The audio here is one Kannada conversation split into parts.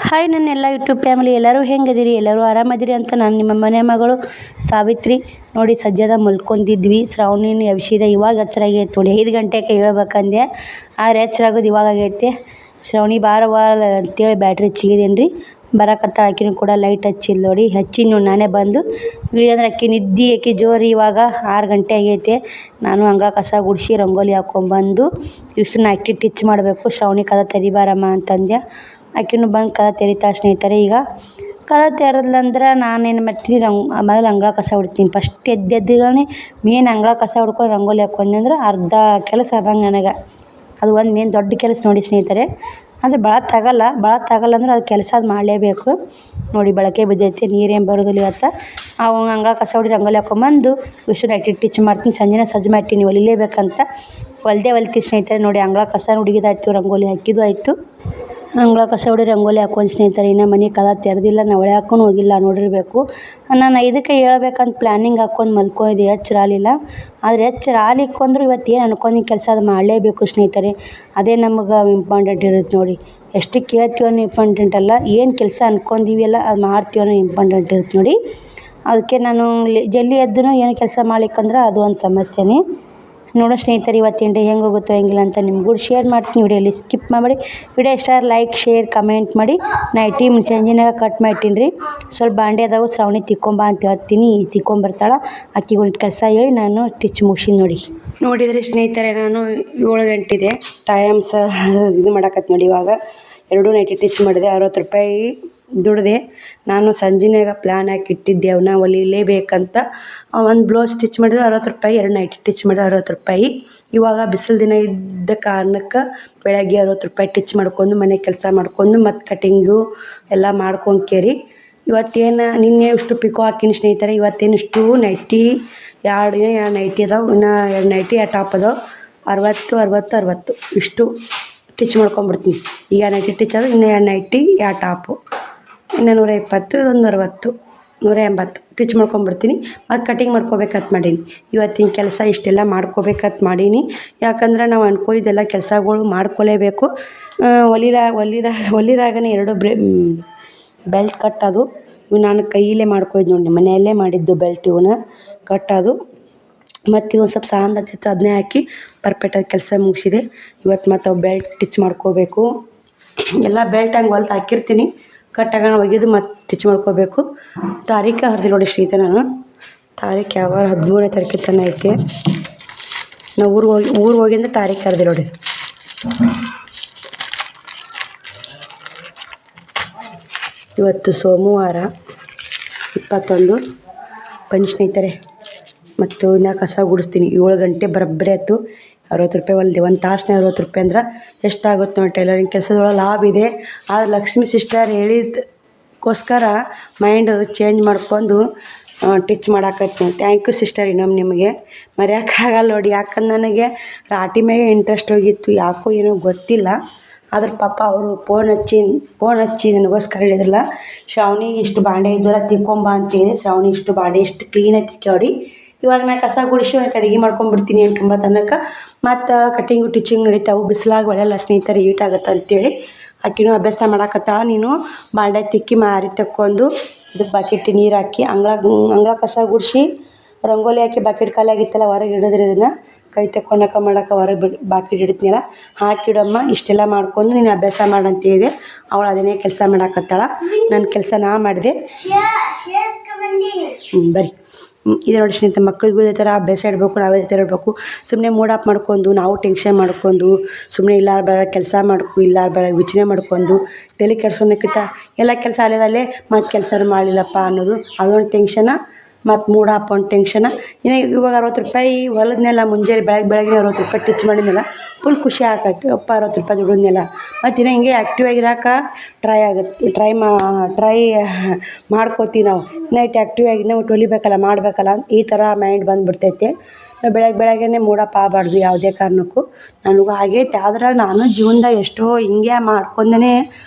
ಹಾಯ್ ನನ್ನೆಲ್ಲ ಯೂಟ್ಯೂಬ್ ಫ್ಯಾಮಿಲಿ ಎಲ್ಲರೂ ಹೆಂಗದಿರಿ, ಎಲ್ಲರೂ ಆರಾಮದಿರಿ ಅಂತ ನಾನು ನಿಮ್ಮ ಮನೆ ಮಗಳು ಸಾವಿತ್ರಿ. ನೋಡಿ ಸಜ್ಜದ ಮಲ್ಕೊಂಡಿದ್ವಿ, ಶ್ರಾವಣಿನ ಎಬ್ಸಿದೆ. ಇವಾಗ ಎಚ್ಚರಾಗೈತೆ ನೋಡಿ, 5 ಗಂಟೆಗೆ ಹೇಳ್ಬೇಕಂದೆ, ಆದ್ರೆ ಎಚ್ಚರಾಗೋದು ಇವಾಗ ಆಗೈತೆ. ಶ್ರಾವಣಿ ಬಾರವಾರ ಅಂತೇಳಿ ಬ್ಯಾಟ್ರಿ ಹಚ್ಚಿದೇನು ರೀ, ಬರಕತ್ತಾಳ. ಆಕಿನೂ ಕೂಡ ಲೈಟ್ ಹಚ್ಚಿಲ್ಲ ನೋಡಿ, ಹಚ್ಚಿ ನೋಡಿ ನಾನೇ ಬಂದು ಇಳಿಯಂದ್ರೆ ಅಕ್ಕಿ ನಿದ್ದೆ ಆಕಿ ಜೋರಿ. ಇವಾಗ 6 ಗಂಟೆ ಆಗೈತೆ. ನಾನು ಅಂಗಳ ಕಸ ಗುಡಿಸಿ ರಂಗೋಲಿ ಹಾಕ್ಕೊಂಬಂದು ಇಷ್ಟನ್ನ ಅಕ್ಕಿ ಟಿಚ್ ಮಾಡಬೇಕು. ಶ್ರಾವಣಿ ಕದ ತೆರಿಬಾರಮ್ಮ ಅಂತಂದೆ. ಆಕಿನೂ ಬಂದು ಕದ ತೆರಿತಾಳೆ ಸ್ನೇಹಿತರೆ. ಈಗ ಕದ ತೆರೆದ್ಲಂದ್ರೆ ನಾನೇನು ಮಾಡ್ತೀನಿ, ಮೊದಲು ಅಂಗಳ ಕಸ ಹೊಡಿತೀನಿ. ಫಸ್ಟ್ ಎದ್ದೆದ್ದಿಗನೇ ಮೇನ್ ಅಂಗಳ ಕಸ ಹೊಡ್ಕೊಂಡು ರಂಗೋಲಿ ಹಾಕ್ಕೊಂಡೆ ಅಂದ್ರೆ ಅರ್ಧ ಕೆಲಸ ಆದಂಗೆ ನನಗೆ. ಅದು ಒಂದು ಮೇನ್ ದೊಡ್ಡ ಕೆಲಸ ನೋಡಿ ಸ್ನೇಹಿತರೆ. ಅಂದರೆ ಭಾಳ ತಾಗಲ್ಲ ಅಂದ್ರೆ ಅದು ಕೆಲಸ ಅದು ಮಾಡಲೇಬೇಕು ನೋಡಿ. ಬಳಕೆ ಬಿದ್ದೈತೆ, ನೀರೇನು ಬರೋದಿಲ್ಲ ಇವತ್ತು. ಅವು ಅಂಗಳ ಕಸ ಹೊಡಿ ರಂಗೋಲಿ ಹಾಕ್ಕೊಂಬಂದು ಇಷ್ಟು ನೈಟಿ ಟಿಚ್ ಮಾಡ್ತೀನಿ. ಸಂಜೆನೇ ಸಜ್ಜು ಮಾಡ್ತೀನಿ ಹೊಲಿಲೇಬೇಕಂತ. ಹೊಲ್ತೀವಿ ಸ್ನೇಹಿತರೆ. ನೋಡಿ ಅಂಗಳ ಕಸ ಹುಡುಗಿದಾಯ್ತು, ರಂಗೋಲಿ ಹಾಕಿದ್ದು ಆಯಿತು. ಅಂಗಳ ಕಸ ಹೊಡಿ ರಂಗೋಲಿ ಹಾಕ್ಕೊಂಡು ಸ್ನೇಹಿತರೆ. ಇನ್ನು ಮನೆ ಕದ ತೆರೆದಿಲ್ಲ, ನವಳೆ ಹಾಕೊಂಡು ಹೋಗಿಲ್ಲ ನೋಡಿರಬೇಕು. ನಾನು 5ಕ್ಕೆ ಹೇಳ್ಬೇಕಂತ ಪ್ಲ್ಯಾನಿಂಗ್ ಹಾಕ್ಕೊಂಡು ಮಲ್ಕೊಂಡಿದ್ದೆ, ಎಚ್ಚರ ಆಗಲಿಲ್ಲ. ಆದರೆ ಎಚ್ಚರ ಆಗ್ಲಿಕ್ಕಂದ್ರೂ ಇವತ್ತು ಏನು ಅನ್ಕೊಂಡಿದ್ದ ಕೆಲಸ ಅದು ಮಾಡಲೇಬೇಕು ಸ್ನೇಹಿತರೆ. ಅದೇ ನಮಗೆ ಇಂಪಾರ್ಟೆಂಟ್ ಇರುತ್ತೆ ನೋಡಿ. ಎಷ್ಟು ಕೇಳ್ತೀವಿ ಅನ್ನೋ ಇಂಪಾರ್ಟೆಂಟ್ ಅಲ್ಲ, ಏನು ಕೆಲಸ ಅನ್ಕೊಂಡಿವಲ್ಲ ಅದು ಮಾಡ್ತೀವಿ ಅನ್ನೋ ಇಂಪಾರ್ಟೆಂಟ್ ಇರುತ್ತೆ ನೋಡಿ. ಅದಕ್ಕೆ ನಾನು ಜಲ್ದಿ ಎದ್ದು ಏನೋ ಕೆಲಸ ಮಾಡ್ಲಿಕ್ಕಂದ್ರೆ ಅದು ಒಂದು ಸಮಸ್ಯೆನೇ ನೋಡೋ ಸ್ನೇಹಿತರೆ. ಇವತ್ತಿನ ಡೇ ಹೆಂಗೆ ಹೋಗುತ್ತೋ ಹೆಂಗಿಲ್ಲ ಅಂತ ನಿಮ್ಗೂ ಶೇರ್ ಮಾಡ್ತೀನಿ. ವಿಡಿಯೋಲಿ ಸ್ಕಿಪ್ ಮಾಡಿ. ವಿಡಿಯೋ ಇಷ್ಟ ಲೈಕ್ ಶೇರ್ ಕಮೆಂಟ್ ಮಾಡಿ. ನೈಟಿ ಸಂಜೆನಾಗ ಕಟ್ ಮಾಡ್ತೀನಿ ರೀ. ಸ್ವಲ್ಪ ಬಾಂಡೆ ಅದಾವು, ಶ್ರಾವಣಿ ತಿಕ್ಕೊಂಬ ಅಂತ ಹೇಳ್ತೀನಿ, ತಿಕ್ಕೊಂಬರ್ತಾಳೆ. ಅಕ್ಕಿಗೊಂದು ಕೆಲಸ ಹೇಳಿ ನಾನು ಟಿಚ್ ಮುಗಿಸಿ ನೋಡಿದರೆ ಸ್ನೇಹಿತರೆ. ನಾನು 7 ಗಂಟೆ ಇದೆ ಟೈಮ್ ಇದು ಮಾಡಕತ್ತೆ ನೋಡಿ. ಇವಾಗ 2 ನೈಟಿ ಟಿಚ್ ಮಾಡಿದೆ, 60 ರೂಪಾಯಿ ದುಡ್ದೆ. ನಾನು ಸಂಜೆನಾಗ ಪ್ಲ್ಯಾನ್ ಹಾಕಿ ಇಟ್ಟಿದ್ದೆ ಅವನ್ನ ಹೊಲಿಲೇಬೇಕಂತ. ಒಂದು ಬ್ಲೌಸ್ ಸ್ಟಿಚ್ ಮಾಡಿದ್ರೆ 60 ರೂಪಾಯಿ, 2 ನೈಟಿ ಟಿಚ್ ಮಾಡಿದ್ರೆ 60 ರೂಪಾಯಿ. ಇವಾಗ ಬಿಸಿಲು ದಿನ ಇದ್ದ ಕಾರಣಕ್ಕೆ ಬೆಳಗ್ಗೆ 60 ರೂಪಾಯಿ ಟಿಚ್ ಮಾಡ್ಕೊಂಡು ಮನೆ ಕೆಲಸ ಮಾಡ್ಕೊಂಡು ಮತ್ತು ಕಟಿಂಗು ಎಲ್ಲ ಮಾಡ್ಕೊಂಕೇರಿ. ಇವತ್ತೇನು ನಿನ್ನೆ ಇಷ್ಟು ಪಿಕೋ ಹಾಕಿನಿ ಸ್ನೇಹಿತರೆ. ಇವತ್ತೇನು ಇಷ್ಟು ನೈಟಿ 2 ನೈಟಿ ಅದಾವೆ, ಇನ್ನು 2 ನೈಟಿ 2 ಟಾಪ್ ಅದಾವೆ. 60 ಇಷ್ಟು ಟಿಚ್ ಮಾಡ್ಕೊಂಬಿಡ್ತೀನಿ. ಈಗ ನೈಟಿ ಟಿಚ್ ಅದು, ಇನ್ನು 2 ನೈಟಿ 2 ಟಾಪು, ಇನ್ನು 120, ಇದೊಂದು 60, 180 ಟಿಚ್ ಮಾಡ್ಕೊಂಬಿಡ್ತೀನಿ. ಮತ್ತು ಕಟಿಂಗ್ ಮಾಡ್ಕೋಬೇಕಂತ ಮಾಡೀನಿ. ಇವತ್ತಿನ ಕೆಲಸ ಇಷ್ಟೆಲ್ಲ ಮಾಡ್ಕೋಬೇಕಂತ ಮಾಡೀನಿ. ಯಾಕಂದ್ರೆ ನಾವು ಅನ್ಕೊಂಡಿದ್ದೆಲ್ಲ ಕೆಲಸಗಳು ಮಾಡ್ಕೊಲೇಬೇಕು. ಹೊಲಿದಾಗನೇ 2 ಬೆಲ್ಟ್ ಕಟ್ಟೋದು ಇವು ನಾನು ಕೈಯಲ್ಲೇ ಮಾಡ್ಕೊಯ್ದು ನೋಡಿ, ಮನೆಯಲ್ಲೇ ಮಾಡಿದ್ದು ಬೆಲ್ಟ್ ಇವನ್ನ ಕಟ್ಟೋದು. ಮತ್ತು ಒಂದು ಸ್ವಲ್ಪ ಸಾಂದ್ ಹತ್ತಿತ್ತು, ಅದನ್ನೇ ಹಾಕಿ ಪರ್ಫೆಕ್ಟಾಗಿ ಕೆಲಸ ಮುಗಿಸಿದೆ. ಇವತ್ತು ಮತ್ತು ಅವು ಬೆಲ್ಟ್ ಟಿಚ್ ಮಾಡ್ಕೋಬೇಕು. ಎಲ್ಲ ಬೆಲ್ಟ್ ಹಂಗೆ ಹೊಲ್ದು ಹಾಕಿರ್ತೀನಿ, ಕಟ್ಟಾಗ ಒಗೆದು ಮತ್ತು ಟಿಚ್ ಮಾಡ್ಕೋಬೇಕು. ತಾರೀಖು ಹರಿದಿಲ್ಲ ನೋಡಿ ಸ್ನೇಹಿತರೆ. ನಾನು ತಾರೀಖು ಯಾವಾಗ 13ನೇ ತಾರೀಕು ತನಕ ಐತೆ. ನಾವು ಊರಿಗೆ ಹೋಗಿಂದ ತಾರೀಖು ಹರಿದಿಲ್ಲ ನೋಡಿ. ಇವತ್ತು ಸೋಮವಾರ 21 ಬನ್ನಿ ಸ್ನೇಹಿತರೆ. ಮತ್ತು ಇನ್ನು ಕಸ ಗುಡಿಸ್ತೀನಿ. 7 ಗಂಟೆ ಬರೋಬ್ಬರಿ ಆಯ್ತು. 60 ರೂಪಾಯಿ ಹೊಲ್ದೆ, ಒಂದು ತಾಸನ್ನೇ 60 ರೂಪಾಯಿ ಅಂದ್ರೆ ಎಷ್ಟಾಗುತ್ತೆ ನೋಡಿ. ಟೈಲರಿಂಗ್ ಕೆಲಸದೊಳಗೆ ಲಾಭ ಇದೆ. ಆದರೆ ಲಕ್ಷ್ಮೀ ಸಿಸ್ಟರ್ ಹೇಳಿದಕ್ಕೋಸ್ಕರ ಮೈಂಡು ಚೇಂಜ್ ಮಾಡ್ಕೊಂಡು ಟಿಚ್ ಮಾಡಾಕತ್ತೀನಿ. Thank you sister. ಇನ್ನೊಮ್ಮೆ ನಿಮಗೆ ಮರೆಯೋಕ್ಕಾಗಲ್ಲ ನೋಡಿ. ಯಾಕಂದ್ರೆ ನನಗೆ ರಾಟಿ ಮೇಲೆ ಇಂಟ್ರೆಸ್ಟ್ ಹೋಗಿತ್ತು, ಯಾಕೋ ಏನೋ ಗೊತ್ತಿಲ್ಲ. ಆದ್ರೆ ಪಾಪ ಅವರು ಫೋನ್ ಹಚ್ಚಿ ನನಗೋಸ್ಕರ ಹೇಳಿದ್ರಲ್ಲ, ಶ್ರಾವಣಿಗೆ ಇಷ್ಟು ಬಾಂಡೆ ಇದ್ದಲ್ಲ ತಿಕ್ಕೊಂಬ ಅಂತ ಹೇಳಿದೆ. ಶ್ರಾವಣಿ ಇಷ್ಟು ಬಾಂಡೆ ಎಷ್ಟು ಕ್ಲೀನಾಗಿ ತಿಕ್ಕಾಡಿ. ಇವಾಗ ನಾನು ಕಸ ಗುಡಿಸಿ ಅಡುಗೆ ಮಾಡ್ಕೊಂಬಿಡ್ತೀನಿ 8-9 ತನಕ. ಮತ್ತು ಕಟಿಂಗು ಟಿಚಿಂಗ್ ನಡೀತಾವೆ. ಬಿಸಿಲಾಗ ಒಳ್ಳೆಯಲ್ಲ ಸ್ನೇಹಿತರೆ, ಹೀಟ್ ಆಗುತ್ತೆ ಅಂತೇಳಿ ಆಕಿನೂ ಅಭ್ಯಾಸ ಮಾಡಾಕತ್ತಾಳ. ನೀನು ಬಾಂಡೆ ತಿಕ್ಕಿ ಮಾರಿ ತಕ್ಕೊಂಡು ಇದಕ್ಕೆ ಬಕೆಟ್ ನೀರು ಹಾಕಿ ಅಂಗಳ ಕಸ ಗುಡಿಸಿ ರಂಗೋಲಿ ಹಾಕಿ ಬಕೆಟ್ ಖಾಲಿ ಆಗಿತ್ತಲ್ಲ ಹೊರಗೆ ಹಿಡಿದ್ರೆ ಇದನ್ನು ಕೈ ತಕ್ಕೊಳಕ್ಕೆ ಮಾಡೋಕೆ ಹೊರಗೆ ಬಾಕೆಟ್ ಇಡ್ತೀನಲ್ಲ, ಹಾಕಿಡಮ್ಮ ಇಷ್ಟೆಲ್ಲ ಮಾಡ್ಕೊಂಡು ನೀನು ಅಭ್ಯಾಸ ಮಾಡಂತ ಹೇಳಿದೆ. ಅವಳು ಅದನ್ನೇ ಕೆಲಸ ಮಾಡಾಕತ್ತಾಳ. ನನ್ನ ಕೆಲಸ ನಾ ಮಾಡಿದೆ. ಬರ್ರಿ. ಇದು ನೋಡಿ ಸ್ನೇಹಿತರೆ, ಮಕ್ಳಿಗೂ ಇದೇ ಥರ ಅಭ್ಯಾಸ ಇಡಬೇಕು, ನಾವೇ ಇದೇ ಥರ ಇಡಬೇಕು. ಸುಮ್ಮನೆ ಮೂಡ್ ಆಫ್ ಮಾಡ್ಕೊಂಡು ನಾವು ಟೆನ್ಷನ್ ಮಾಡ್ಕೊಂಡು ಸುಮ್ಮನೆ ಇಲ್ಲಾರ ಬರೋ ಕೆಲಸ ಇಲ್ಲಾರ ಬರೋ ವಿಚಾರ ಮಾಡ್ಕೊಂಡು ತಲೆ ಕೆಡ್ಸೋಣಕ್ಕಿಂತ ಎಲ್ಲ ಕೆಲಸ ಅಲ್ಲೇ ಮತ್ತು ಕೆಲಸ ಮಾಡಲಿಲ್ಲಪ್ಪ ಅನ್ನೋದು ಅದೊಂದು ಟೆನ್ಷನ. ಮತ್ತು ಮೂಡ್ ಆಫ್ ಒಂದು ಟೆನ್ಷನ. ಇನ್ನು ಇವಾಗ 60 ರೂಪಾಯಿ ಹೊಲದ್ನೆಲ್ಲ ಮುಂಜಾನೆ ಬೆಳಗ್ಗೆ 60 ರೂಪಾಯಿ ಟಿಚ್ ಮಾಡಿದ್ನಲ್ಲ, ಫುಲ್ ಖುಷಿ ಆಗತ್ತೆ. 60 ರೂಪಾಯಿ ದುಡಿದ್ನೆಲ್ಲ ಮತ್ತು ಇನ್ನೂ ಹಿಂಗೆ ಆ್ಯಕ್ಟಿವ್ ಆಗಿರೋಕೆ ಟ್ರೈ ಮಾಡ್ಕೋತೀವಿ ನಾವು. ನೈಟ್ ಆ್ಯಕ್ಟಿವ್ ಆಗಿ ನಾವು ಹೊಲಿಬೇಕಲ್ಲ ಮಾಡಬೇಕಲ್ಲ ಈ ಥರ ಮೈಂಡ್ ಬಂದುಬಿಡ್ತೈತೆ. ನಾವು ಬೆಳಗ್ಗೆನೇ ಮೂಡ್ ಆಫ್ ಆಗಬಾರ್ದು ಯಾವುದೇ ಕಾರಣಕ್ಕೂ. ನನಗೂ ಆಗೈತೆ. ಆದ್ರೆ ನಾನು ಜೀವನದಾಗ ಎಷ್ಟೋ ಹಿಂಗೆ ಮಾಡ್ಕೊಂಡೇ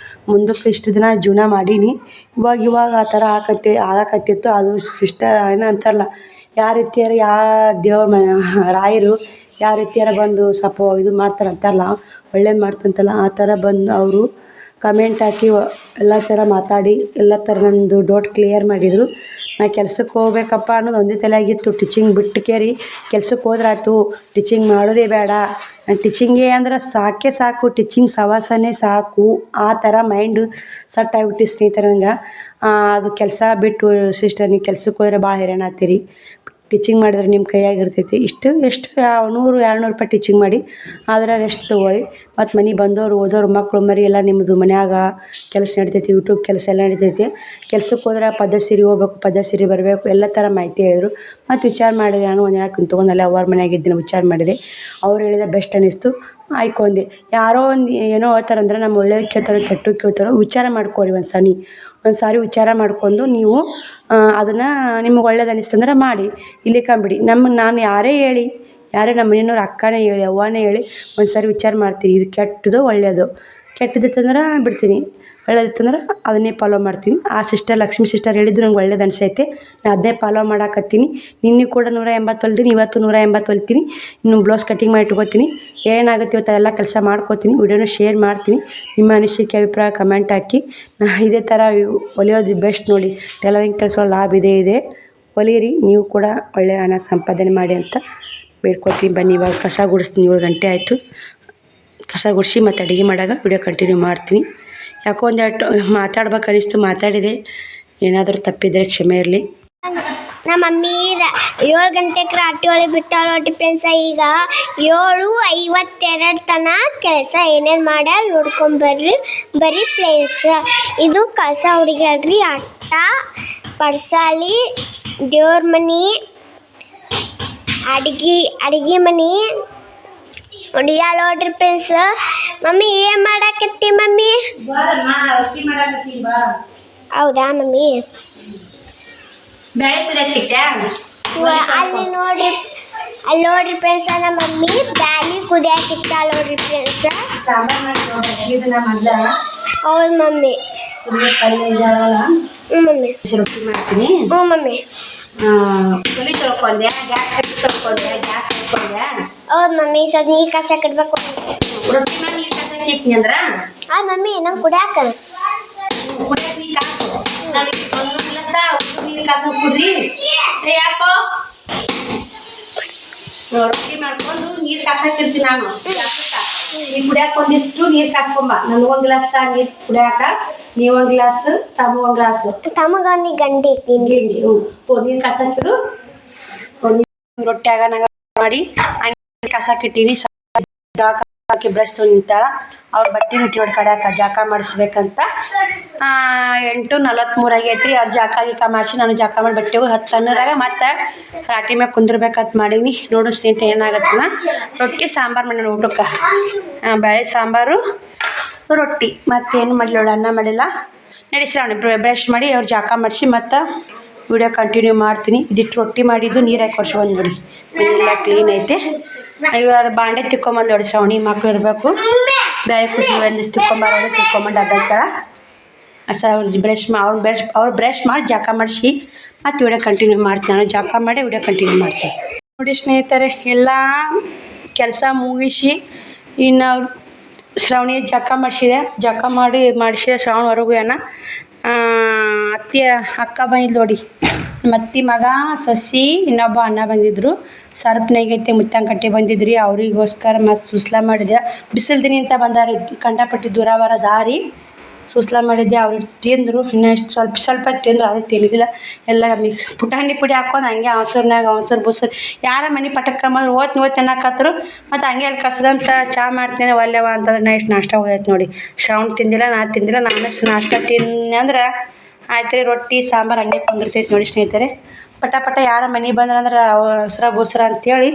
ಮುಂದಕ್ಕೆ ಇಷ್ಟು ದಿನ ಜೀವನ ಮಾಡೀನಿ. ಇವಾಗ ಆ ಥರ ಆಗಕತ್ತಿತ್ತು. ಅದು ಸಿಸ್ಟರ್ ಏನೋ ಅಂತಾರಲ್ಲ, ಯಾವ ರೀತಿಯಾರ ದೇವ್ರ ರಾಯರು ಯಾವ ರೀತಿಯಾರ ಬಂದು ಸ್ವಲ್ಪ ಇದು ಮಾಡ್ತಾರೆ ಅಂತಾರಲ್ಲ, ಒಳ್ಳೇದು ಮಾಡ್ತಂತಲ್ಲ, ಆ ಥರ ಬಂದು ಅವರು ಕಮೆಂಟ್ ಹಾಕಿ ಎಲ್ಲ ಥರ ಮಾತಾಡಿ ಎಲ್ಲ ಥರ ನನ್ನದು ಡೌಟ್ ಕ್ಲಿಯರ್ ಮಾಡಿದರು. ನಾ ಕೆಲ್ಸಕ್ಕೆ ಹೋಗ್ಬೇಕಪ್ಪ ಅನ್ನೋದು ಒಂದೇ ತಲೆಯಾಗಿತ್ತು. ಟೀಚಿಂಗ್ ಬಿಟ್ಟು ಕೇರಿ ಕೆಲ್ಸಕ್ಕೆ ಹೋದ್ರಾಯ್ತು, ಟೀಚಿಂಗ್ ಮಾಡೋದೇ ಬೇಡ, ಟೀಚಿಂಗೇ ಅಂದ್ರೆ ಸಾಕೇ ಸಾಕು, ಟೀಚಿಂಗ್ ಸವಾಸನೇ ಸಾಕು ಆ ಥರ ಮೈಂಡು ಸೆಟ್ ಆಗಿಬಿಟ್ಟು ಸ್ನೇಹಿತರೆ ನಂಗೆ. ಅದು ಕೆಲಸ ಬಿಟ್ಟು ಸಿಸ್ಟರ್ ನೀವು ಕೆಲ್ಸಕ್ಕೆ ಹೋದ್ರೆ ಭಾಳ ಹೈರಾಣ ಆಗ್ತೀರಿ. ಟೀಚಿಂಗ್ ಮಾಡಿದ್ರೆ ನಿಮ್ಮ ಕೈಯಾಗಿರ್ತೈತಿ. ಎಷ್ಟು 100-200 ರೂಪಾಯಿ ಟೀಚಿಂಗ್ ಮಾಡಿ ಆದರೆ ರೆಸ್ಟ್ ತೊಗೊಳ್ಳಿ. ಮತ್ತು ಮನೆಗೆ ಬಂದವರು ಓದೋರು ಮಕ್ಕಳು ಮರಿ ಎಲ್ಲ ನಿಮ್ಮದು ಮನ್ಯಾಗ ಕೆಲಸ ನಡಿತೈತಿ, ಯೂಟ್ಯೂಬ್ ಕೆಲಸ ಎಲ್ಲ ನಡಿತೈತಿ. ಕೆಲ್ಸಕ್ಕೆ ಹೋದ್ರೆ ಪದ್ಧತಿ ಸೀರೆ ಹೋಗ್ಬೇಕು, ಪದ್ಧತಿ ಸೀರೆ ಬರಬೇಕು, ಎಲ್ಲ ಥರ ಮಾಹಿತಿ ಹೇಳಿದರು. ಮತ್ತು ವಿಚಾರ ಮಾಡಿದೆ ನಾನು ಒಂದು ದಿನ ಕುಂತ್ಕೊಂಡಲ್ಲೇ ಅವ್ರ ಮನೆಯಾಗಿದ್ದೀನಿ ವಿಚಾರ ಮಾಡಿದೆ. ಅವ್ರು ಹೇಳಿದ ಬೆಸ್ಟ್ ಅನ್ನಿಸ್ತು, ಆಯ್ಕೊಂಡೆ. ಯಾರೋ ಒಂದು ಏನೋ ಹೇಳ್ತಾರಂದ್ರೆ ನಮ್ಮ ಒಳ್ಳೇದು ಕೇಳ್ತಾರೋ ಕೆಟ್ಟದ್ದು ಕೇಳ್ತಾರೋ ವಿಚಾರ ಮಾಡ್ಕೊರಿ. ಒಂದು ಸಾರಿ ವಿಚಾರ ಮಾಡ್ಕೊಂಡು ನೀವು ಅದನ್ನು ನಿಮಗೆ ಒಳ್ಳೇದು ಅನ್ನಿಸ್ತಂದ್ರೆ ಮಾಡಿ, ಇಲ್ಲಿಕಂಬಿಡಿ. ನಾನು ಯಾರೇ ನಮ್ಮ ಮನೆಯವ್ರು ಅಕ್ಕನೇ ಹೇಳಿ ಅವ್ವನೇ ಹೇಳಿ ಒಂದು ಸಾರಿ ವಿಚಾರ ಮಾಡ್ತೀನಿ, ಇದು ಕೆಟ್ಟದ್ದು ಒಳ್ಳೆಯದು. ಕೆಟ್ಟದಿತ್ತಂದ್ರೆ ಬಿಡ್ತೀನಿ, ಒಳ್ಳೇದಿತ್ತಂದ್ರೆ ಅದನ್ನೇ ಫಾಲೋ ಮಾಡ್ತೀನಿ. ಆ ಸಿಸ್ಟರ್ ಲಕ್ಷ್ಮೀ ಸಿಸ್ಟರ್ ಹೇಳಿದ್ದು ನಂಗೆ ಒಳ್ಳೇದು ಅನಿಸೈತೆ, ನಾನು ಅದನ್ನೇ ಫಾಲೋ ಮಾಡಾಕತ್ತೀನಿ. ನಿನ್ನೆ ಕೂಡ 180 ಹೊಲ್ತೀನಿ, ಇವತ್ತು 180 ಹೊಲ್ತೀನಿ. ಇನ್ನು ಬ್ಲೌಸ್ ಕಟ್ಟಿಂಗ್ ಮಾಡಿ ಇಟ್ಕೋತೀನಿ. ಏನಾಗುತ್ತೆ ಇವತ್ತು ಎಲ್ಲ ಕೆಲಸ ಮಾಡ್ಕೋತೀನಿ. ವಿಡಿಯೋನ ಶೇರ್ ಮಾಡ್ತೀನಿ. ನಿಮ್ಮ ಅನಿಸಿಕೆ ಅಭಿಪ್ರಾಯ ಕಮೆಂಟ್ ಹಾಕಿ. ಇದೇ ಥರ ಹೊಲಿಯೋದು ಬೆಸ್ಟ್ ನೋಡಿ. ಟೈಲರಿಂಗ್ ಕೆಲಸ ಲಾಭ ಇದೆ. ಹೊಲೀರಿ, ನೀವು ಕೂಡ ಒಳ್ಳೆಯ ಹಣ ಸಂಪಾದನೆ ಮಾಡಿ ಅಂತ ಬೇಡ್ಕೊತೀನಿ. ಬನ್ನಿ ಇವಾಗ ಕಸ ಗುಡಿಸ್ತೀನಿ. 7 ಗಂಟೆ ಆಯಿತು. ಕಸ ಗುಡಿಸಿ ಮತ್ತು ಅಡುಗೆ ಮಾಡಾಗ ವಿಡಿಯೋ ಕಂಟಿನ್ಯೂ ಮಾಡ್ತೀನಿ. ಯಾಕೋ ಒಂದೆರಡು ಮಾತಾಡ್ಬೇಕು ಅನಿಸ್ತು, ಮಾತಾಡಿದೆ. ಏನಾದರೂ ತಪ್ಪಿದರೆ ಕ್ಷಮೆ ಇರಲಿ. ನಮ್ಮ ಮಮ್ಮಿ 7 ಗಂಟೆಗೆ ರಾಟಿ ಒಳಗೆ ಬಿಟ್ಟಾಳ ನೋಡಿ ಫ್ರೆಂಡ್ಸ. ಈಗ 7:52 ತನಕ ಕೆಲಸ ಏನೇನು ಮಾಡ್ಯಾರ ನೋಡ್ಕೊಂಬರ್ರಿ ಬರೀ ಫ್ರೆಂಡ್ಸ್. ಇದು ಕಸ ಹುಡುಗ್ಯಾಳ್ರಿ, ಅಟ್ಟ ಪಡ್ಸಾಲಿ, ದೇವ್ರ ಮನೆ, ಅಡ್ಗೆ ಮನೆ ಹೊಡಿಯಾಳ ನೋಡ್ರಿ ಫ್ರೆಂಡ್ಸ್. ಮಮ್ಮಿ ಏನು ಮಾಡಾಕತ್ತಿ ಮಮ್ಮಿ? ಹೌದಾ ಮಮ್ಮಿ? ಅಲ್ಲಿ ನೋಡ್ರಿ ಫ್ರೆಂಡ್ಸ, ನಮ್ಮ ಮಮ್ಮಿ ಬ್ಯಾಲಿ ಕುದಿಯಾಕಿಟ್ಟಾಳ ನೋಡ್ರಿ ಫ್ರೆಂಡ್ಸ. ಹೌದು ಮಮ್ಮಿ. ಮಮ್ಮಿ ರೊಟ್ಟಿ ಮಾಡ್ತೀನಿ. ಮಮ್ಮಿ ಹೌದು ಮಮ್ಮಿ. ಸ್ವಲ್ಪ ನೀರು ಕಸ ಕಟ್ಬೇಕು. ರೊಟ್ಟಿ ಮಾಡಿ ನೀರು ಕಸ ಹಾಕಿಟ್ನಿ ಅಂದ್ರೆ ಮಮ್ಮಿ ನಂಗೆ ಕುಡಿಯಾಕ ನೀರು ಕಾಸು ಕುಡ್ರಿ. ಯಾಕೋ ರೊಟ್ಟಿ ಮಾಡ್ಕೊಂಡು ನೀರು ಕಾಸಾಕಿರ್ತೀನಿ ನಾನು. ನೀರು ಕುಡಿಯಾಕ ಒಂದಿಷ್ಟು ನೀರು ಕಾಸ್ಕೊಂಬ. ನನಗೊಂದು ಗ್ಲಾಸ್ ನೀರು ಕುಡಿಯಾಕ, ನೀವೊಂದು ಗ್ಲಾಸ್, ತಮಗೊಂದು ಗ್ಲಾಸು. ತಮಗೊಂದು ಗಂಟೆ ನೀರು ಕಾಸಾಕಿರು. ರೊಟ್ಟಿ ಆಗ ನಂಗೆ ಮಾಡಿ ಕಾಸಾಕಿಟ್ಟೀನಿ. ಹಾಕಿ ಬ್ರಷ್ ನಿಂತಾಳ. ಅವ್ರ ಬಟ್ಟೆ ಇಟ್ಟು ಕಡ್ಯಾಕ ಜಾಕ ಮಾಡಿಸ್ಬೇಕಂತ. 8:43 ಆಗೈತ್ರಿ. ಅವ್ರು ಜಾಕ ಮಾಡಿಸಿ ನಾನು ಜಾಕ ಮಾಡಿ ಬಟ್ಟೆ 10:10 ಮತ್ತು ರಾಟಿ ಮ್ಯಾಗ ಕುಂದಿರ್ಬೇಕಂತ ಮಾಡೀನಿ. ನೋಡು ಸ್ನೇಹಿತರೆ ಏನಾಗತ್ತಲ್ಲ. ರೊಟ್ಟಿ ಸಾಂಬಾರು ಮಾಡಿ ಊಟಕ್ಕೆ, ಬೇಳೆ ಸಾಂಬಾರು ರೊಟ್ಟಿ, ಮತ್ತೇನು ಮಾಡಲಿಲ್ಲ, ಅನ್ನ ಮಾಡಿಲ್ಲ. ನಡೆಸ್ರಿ ಬ್ರಷ್ ಮಾಡಿ ಅವ್ರು ಜಾಕ ಮಾಡಿಸಿ ಮತ್ತು ವಿಡಿಯೋ ಕಂಟಿನ್ಯೂ ಮಾಡ್ತೀನಿ. ಇದಿಟ್ಟು ರೊಟ್ಟಿ ಮಾಡಿದ್ದು ನೀರು ಹಾಕಿ ವರ್ಷ ಬಂದು ನೋಡಿ. ಮನೆಯೆಲ್ಲ ಕ್ಲೀನ್ ಐತೆ. ಇವಾಗ ಬಾಂಡೆ ತಿಕ್ಕೊಂಬಂದು ನೋಡಿ. ಶ್ರಾವಣಿ ಮಕ್ಕಳು ಇರಬೇಕು. ಬೇಳೆ ಖುಷಿ ಒಂದಿಷ್ಟು ತಿಕ್ಕೊಂಬಂದು ಡಬ್ಬ ಇಟ್ಟಾಳ. ಅವ್ರು ಬ್ರಷ್ ಮಾಡಿ ಜಾಕ ಮಾಡಿಸಿ ಮತ್ತು ವಿಡಿಯೋ ಕಂಟಿನ್ಯೂ ಮಾಡ್ತೀನಿ. ನಾನು ಜಾಕ ಮಾಡಿ ವಿಡಿಯೋ ಕಂಟಿನ್ಯೂ ಮಾಡ್ತೀನಿ. ನೋಡಿ ಸ್ನೇಹಿತರೆ, ಎಲ್ಲ ಕೆಲಸ ಮುಗಿಸಿ ಇನ್ನು ಶ್ರಾವಣಿ ಜಾಕ ಮಾಡಿಸಿದೆ. ಶ್ರಾವಣವರೆಗೂ ಅಕ್ಕ ಬಂದಿದ್ದು ನೋಡಿ. ಮತ್ತೆ ಮಗ ಸಸಿ ಇನ್ನೊಬ್ಬ ಅಣ್ಣ ಬಂದಿದ್ದರು. ಸರ್ಪ್ನಾಗೈತೆ ಮುತ್ತಂಕಟ್ಟಿ ಬಂದಿದ್ರಿ. ಅವರಿಗೋಸ್ಕರ ಮತ್ತು ಸುಸ್ಲಾ ಮಾಡಿದೆ. ಬಿಸಿಲ್ದಿನಿ ಅಂತ ಬಂದಾರ. ಕಂಡಪಟ್ಟಿ ದೂರವಾರ ದಾರಿ ಸುಸ್ಲಾ ಮಾಡಿದ್ದೆ. ಅವ್ರು ತಿಂದರು. ಇನ್ನಷ್ಟು ಸ್ವಲ್ಪ ತಿಂದರು. ಅದು ತಿನ್ನಲಿಲ್ಲ. ಎಲ್ಲ ಪುಟಾಣಿ ಪುಡಿ ಹಾಕ್ಕೊಂಡು ಹಂಗೆ ಅವಸರು ಬುಸರು ಯಾರ ಮನೆ ಪಟಕ್ಕ ಬಂದ್ರೆ ಓದ್ ಅನ್ನಕತ್ತರು. ಮತ್ತು ಹಂಗೆ ಅಲ್ಲಿ ಕಸದಂತ ಚಹಾ ಮಾಡ್ತೀನಿ ಒಲ್ಲೆವ ಅಂತಂದ್ರೆ ನಾ ಇಷ್ಟು ನಾಷ್ಟ ಹೋಗೈತೆ ನೋಡಿ. ಶ್ರಾವಣ ತಿಂದಿಲ್ಲ, ನಾನು ತಿಂದಿಲ್ಲ. ನಾನು ನಾಷ್ಟ ತಿನ್ನಿ ಅಂದ್ರೆ ಆಯ್ತು ರೀ. ರೊಟ್ಟಿ ಸಾಂಬಾರು ಹಂಗೆ ಕುಂದಿರ್ತೈತೆ ನೋಡಿ ಸ್ನೇಹಿತರೆ. ಪಟ ಯಾರ ಮನೆ ಬಂದ್ರಂದ್ರೆ ಅವಸರ ಬೂಸರ ಅಂತೇಳಿ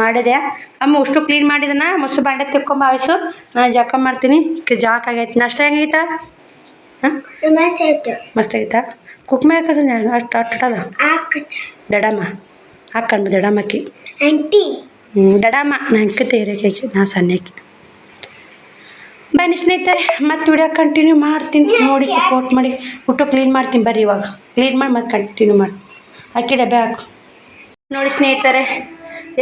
ಮಾಡಿದೆ. ಅಮ್ಮ ಅಷ್ಟು ಕ್ಲೀನ್ ಮಾಡಿದನ. ಮೊಸರು ಬಾಂಡೆ ತಿಕ್ಕೊಂಬ ಆಯ್ಸು. ನಾನು ಜಾಕ ಮಾಡ್ತೀನಿ. ಜಾಕ ಆಗೈತೆ. ನಾಷ್ಟ ಹೆಂಗೈತಾ? ಮಸ್ತ್ ಆಗೈತಾ? ಕುಕ್ಮ ಯಾಕೆ ಅಷ್ಟಲ್ಲ ದಡಮ್ಮ ಹಾಕಂಬ ದಡಮ್ಮಕ್ಕಿ ದಡಮ್ಮ ನಾ ಅಂಕತೆ ಇರೋಕೆ ನಾ ಸಣ್ಣಕ್ಕೆ. ಬನ್ನಿ ಸ್ನೇಹಿತರೆ, ಮತ್ತು ವಿಡಿಯೋ ಕಂಟಿನ್ಯೂ ಮಾಡ್ತೀನಿ. ನೋಡಿ ಸಪೋರ್ಟ್ ಮಾಡಿ. ಊಟ ಕ್ಲೀನ್ ಮಾಡ್ತೀನಿ ಬರ್ರಿ. ಇವಾಗ ಕ್ಲೀನ್ ಮಾಡಿ ಮತ್ತು ಕಂಟಿನ್ಯೂ ಮಾಡ್ತೀನಿ. ಅಕ್ಕಿ ಡಬ್ಬೆ ಹಾಕು. ನೋಡಿ ಸ್ನೇಹಿತರೆ,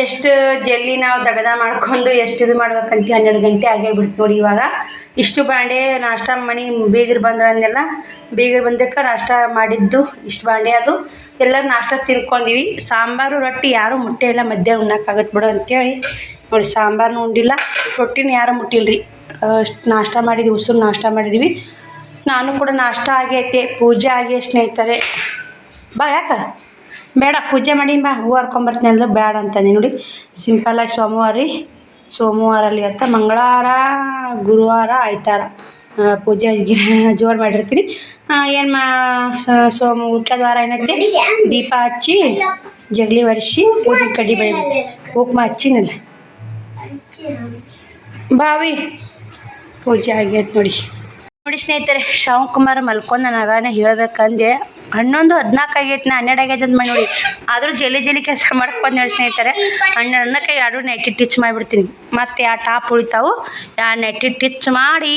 ಎಷ್ಟು ಜಲ್ದಿ ನಾವು ದಗದ ಮಾಡ್ಕೊಂಡು ಎಷ್ಟು ಇದು ಮಾಡ್ಬೇಕಂತ 12 ಗಂಟೆ ಆಗೇ ಬಿಡ್ತು ನೋಡಿ. ಇವಾಗ ಇಷ್ಟು ಬಾಂಡೆ ನಾಷ್ಟ ಮನೆ ಬೀಗರು ಬಂದ್ರಂದೆಲ್ಲ ಬೀಗರು ಬಂದಕ್ಕೆ ನಾಷ್ಟ ಮಾಡಿದ್ದು ಇಷ್ಟು ಬಾಂಡೆ ಅದು ಎಲ್ಲರೂ ನಾಷ್ಟ ತಿನ್ಕೊಂಡಿವಿ. ಸಾಂಬಾರು ರೊಟ್ಟಿ ಯಾರೂ ಮುಟ್ಟೆ ಇಲ್ಲ, ಮಧ್ಯಾಹ್ನ ಉಣ್ಣಕ್ಕಾಗತ್ತೆ ಬಿಡು ಅಂತೇಳಿ ನೋಡಿ ಸಾಂಬಾರನ್ನು ಉಂಡಿಲ್ಲ, ರೊಟ್ಟಿನ ಯಾರೂ ಮುಟ್ಟಿಲ್ರಿ. ಅಷ್ಟು ನಾಷ್ಟ ಮಾಡಿದ್ವಿ, ಉಸುರು ನಾಷ್ಟ ಮಾಡಿದ್ವಿ. ನಾನು ಕೂಡ ನಾಷ್ಟ ಆಗೈತೆ, ಪೂಜೆ ಆಗಿ ಸ್ನೇಹಿತರೆ. ಬಾ ಯಾಕೆ ಬೇಡ ಪೂಜೆ ಮಾಡಿ ಬಾ ಹೂವು ಹರ್ಕೊಂಬರ್ತೀನಿ ಅಂದ್ರೆ ಬೇಡ ಅಂತಂದೆ ನೋಡಿ. ಸಿಂಪಲಾಗಿ ಸೋಮವಾರಲ್ಲಿ ಅಂತ ಮಂಗಳವಾರ ಗುರುವಾರ ಆಯ್ತಾರ ಪೂಜೆ ಜೋರು ಮಾಡಿರ್ತೀನಿ. ಏನು ಉಳ್ಕೆದ ವಾರ ಏನೈತೆ ದೀಪ ಹಚ್ಚಿ ಜಗಲಿ ಒರೆಸಿ ಊದಿನ ಕಡ್ಡಿ ಬೆಳಿಬೇಕು, ಕುಂಕುಮ ಹಚ್ಚಿನಲ್ಲ ಬಾವಿ ಪೂಜೆ ಆಗೈತೆ ನೋಡಿ. ಸ್ನೇಹಿತರೆ, ಶಿವಕುಮಾರ್ ಮಲ್ಕೊಂಡು ನನಗಾನೆ ಹೇಳ್ಬೇಕಂದೆ 11:14 ಆಗೈತೆ, ನಾ 12 ಆಗೈತೆ ಅಂತ ಮಾಡಿ ನೋಡಿ. ಆದರೂ ಜಲ್ದಿ ಕೆಲಸ ಮಾಡ್ಕೊಂಡು ನೋಡಿ ಸ್ನೇಹಿತರೆ. 12ಕ್ಕೆ 2 ನೈಟಿ ಟಿಚ್ ಮಾಡಿಬಿಡ್ತೀನಿ. ಮತ್ತು 2 ಟಾಪ್ ಉಳಿತಾವು, 2 ನೈಟಿ ಟಿಚ್ ಮಾಡಿ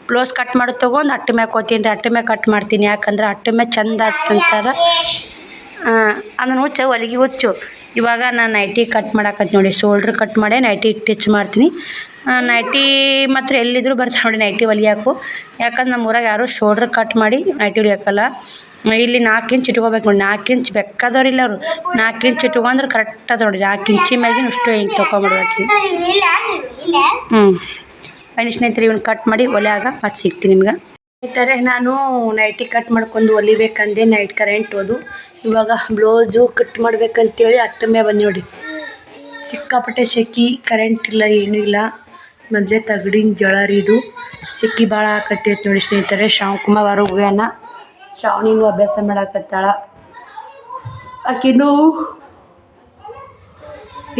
ಬ್ಲೌಸ್ ಕಟ್ ಮಾಡೋದು ತೊಗೊಂಡು ಅಟ್ಟ ಮ್ಯಾಗ ಹೋಗ್ತೀನಿ ರೀ. ಅಟ್ಟ ಮ್ಯಾಗ ಕಟ್ ಮಾಡ್ತೀನಿ, ಯಾಕಂದ್ರೆ ಅಟ್ಟ ಮ್ಯಾಗ ಚಂದ ಆಗ್ತಂತಾರೆ. ಅದನ್ನು ಹುಚ್ಚು ಹೊಲಿಗೆ ಹುಚ್ಚು. ಇವಾಗ ನಾನು ನೈಟಿ ಕಟ್ ಮಾಡಾಕತ್ತೀನಿ ನೋಡಿ, ಶೋಲ್ಡ್ರ್ ಕಟ್ ಮಾಡಿ ನೈಟಿ ಟಿಚ್ ಮಾಡ್ತೀನಿ. ನೈಟಿ ಮಾತ್ರ ಎಲ್ಲಿದ್ದರೂ ಬರ್ತಾರೆ ನೋಡಿ ನೈಟಿ ಹೊಲಿಯಾಕು. ಯಾಕಂದ್ರೆ ನಮ್ಮ ಊರಾಗ ಯಾರೂ ಶೋಲ್ಡ್ರ್ ಕಟ್ ಮಾಡಿ ನೈಟಿ ಹೊಲಿಯಾಕಲ್ಲ. ಇಲ್ಲಿ 4 ಇಂಚ್ ಇಟ್ಕೋಬೇಕು ನೋಡಿ, 4 ಇಂಚ್ ಬೆಕ್ಕದವ್ರಿಲ್ಲ ಅವರು. 4 ಇಂಚ್ ಇಟ್ಕೊಂಡ್ರೆ ಕರೆಕ್ಟ್ ಅದ ನೋಡಿ. 4 ಇಂಚಿ ಮ್ಯಾಗಿನ ಅಷ್ಟು ಹಿಂಗೆ ತೊಗೊಂಬಿಡ್ಬೇಕು. ಬನ್ನಿ ಸ್ನೇಹಿತರೆ, ಇವನು ಕಟ್ ಮಾಡಿ ಒಲೆಯಾಗ ಅದು ಸಿಗ್ತೀನಿ ನಿಮ್ಗೆ. ಸ್ನೇಹಿತರೆ, ನಾನು ನೈಟಿ ಕಟ್ ಮಾಡ್ಕೊಂಡು ಹೊಲಿಬೇಕಂದೆ, ನೈಟ್ ಕರೆಂಟ್ ಹೋದು. ಇವಾಗ ಬ್ಲೌಸು ಕಟ್ ಮಾಡ್ಬೇಕಂತೇಳಿ ಅಟ್ಟ ಮೇಲೆ ಬಂದು ನೋಡಿ. ಸಿಕ್ಕಾಪಟ್ಟೆ ಸೆಖಿ, ಕರೆಂಟ್ ಇಲ್ಲ, ಏನೂ ಇಲ್ಲ. ಮೊದಲೇ ತಗಡಿನ ಜಳರಿದು ಸೆಖಿ ಭಾಳ ಆಕತ್ತೈತೆ ನೋಡಿ ಸ್ನೇಹಿತರೆ. ಶಿವಕುಮಾರ್ ಹೊರಗೆ ಹೋಗ್ಯಾನ, ಶ್ರಾವಣಿನೂ ಅಭ್ಯಾಸ ಮಾಡಾಕತ್ತಾಳ. ಆಕಿನೂ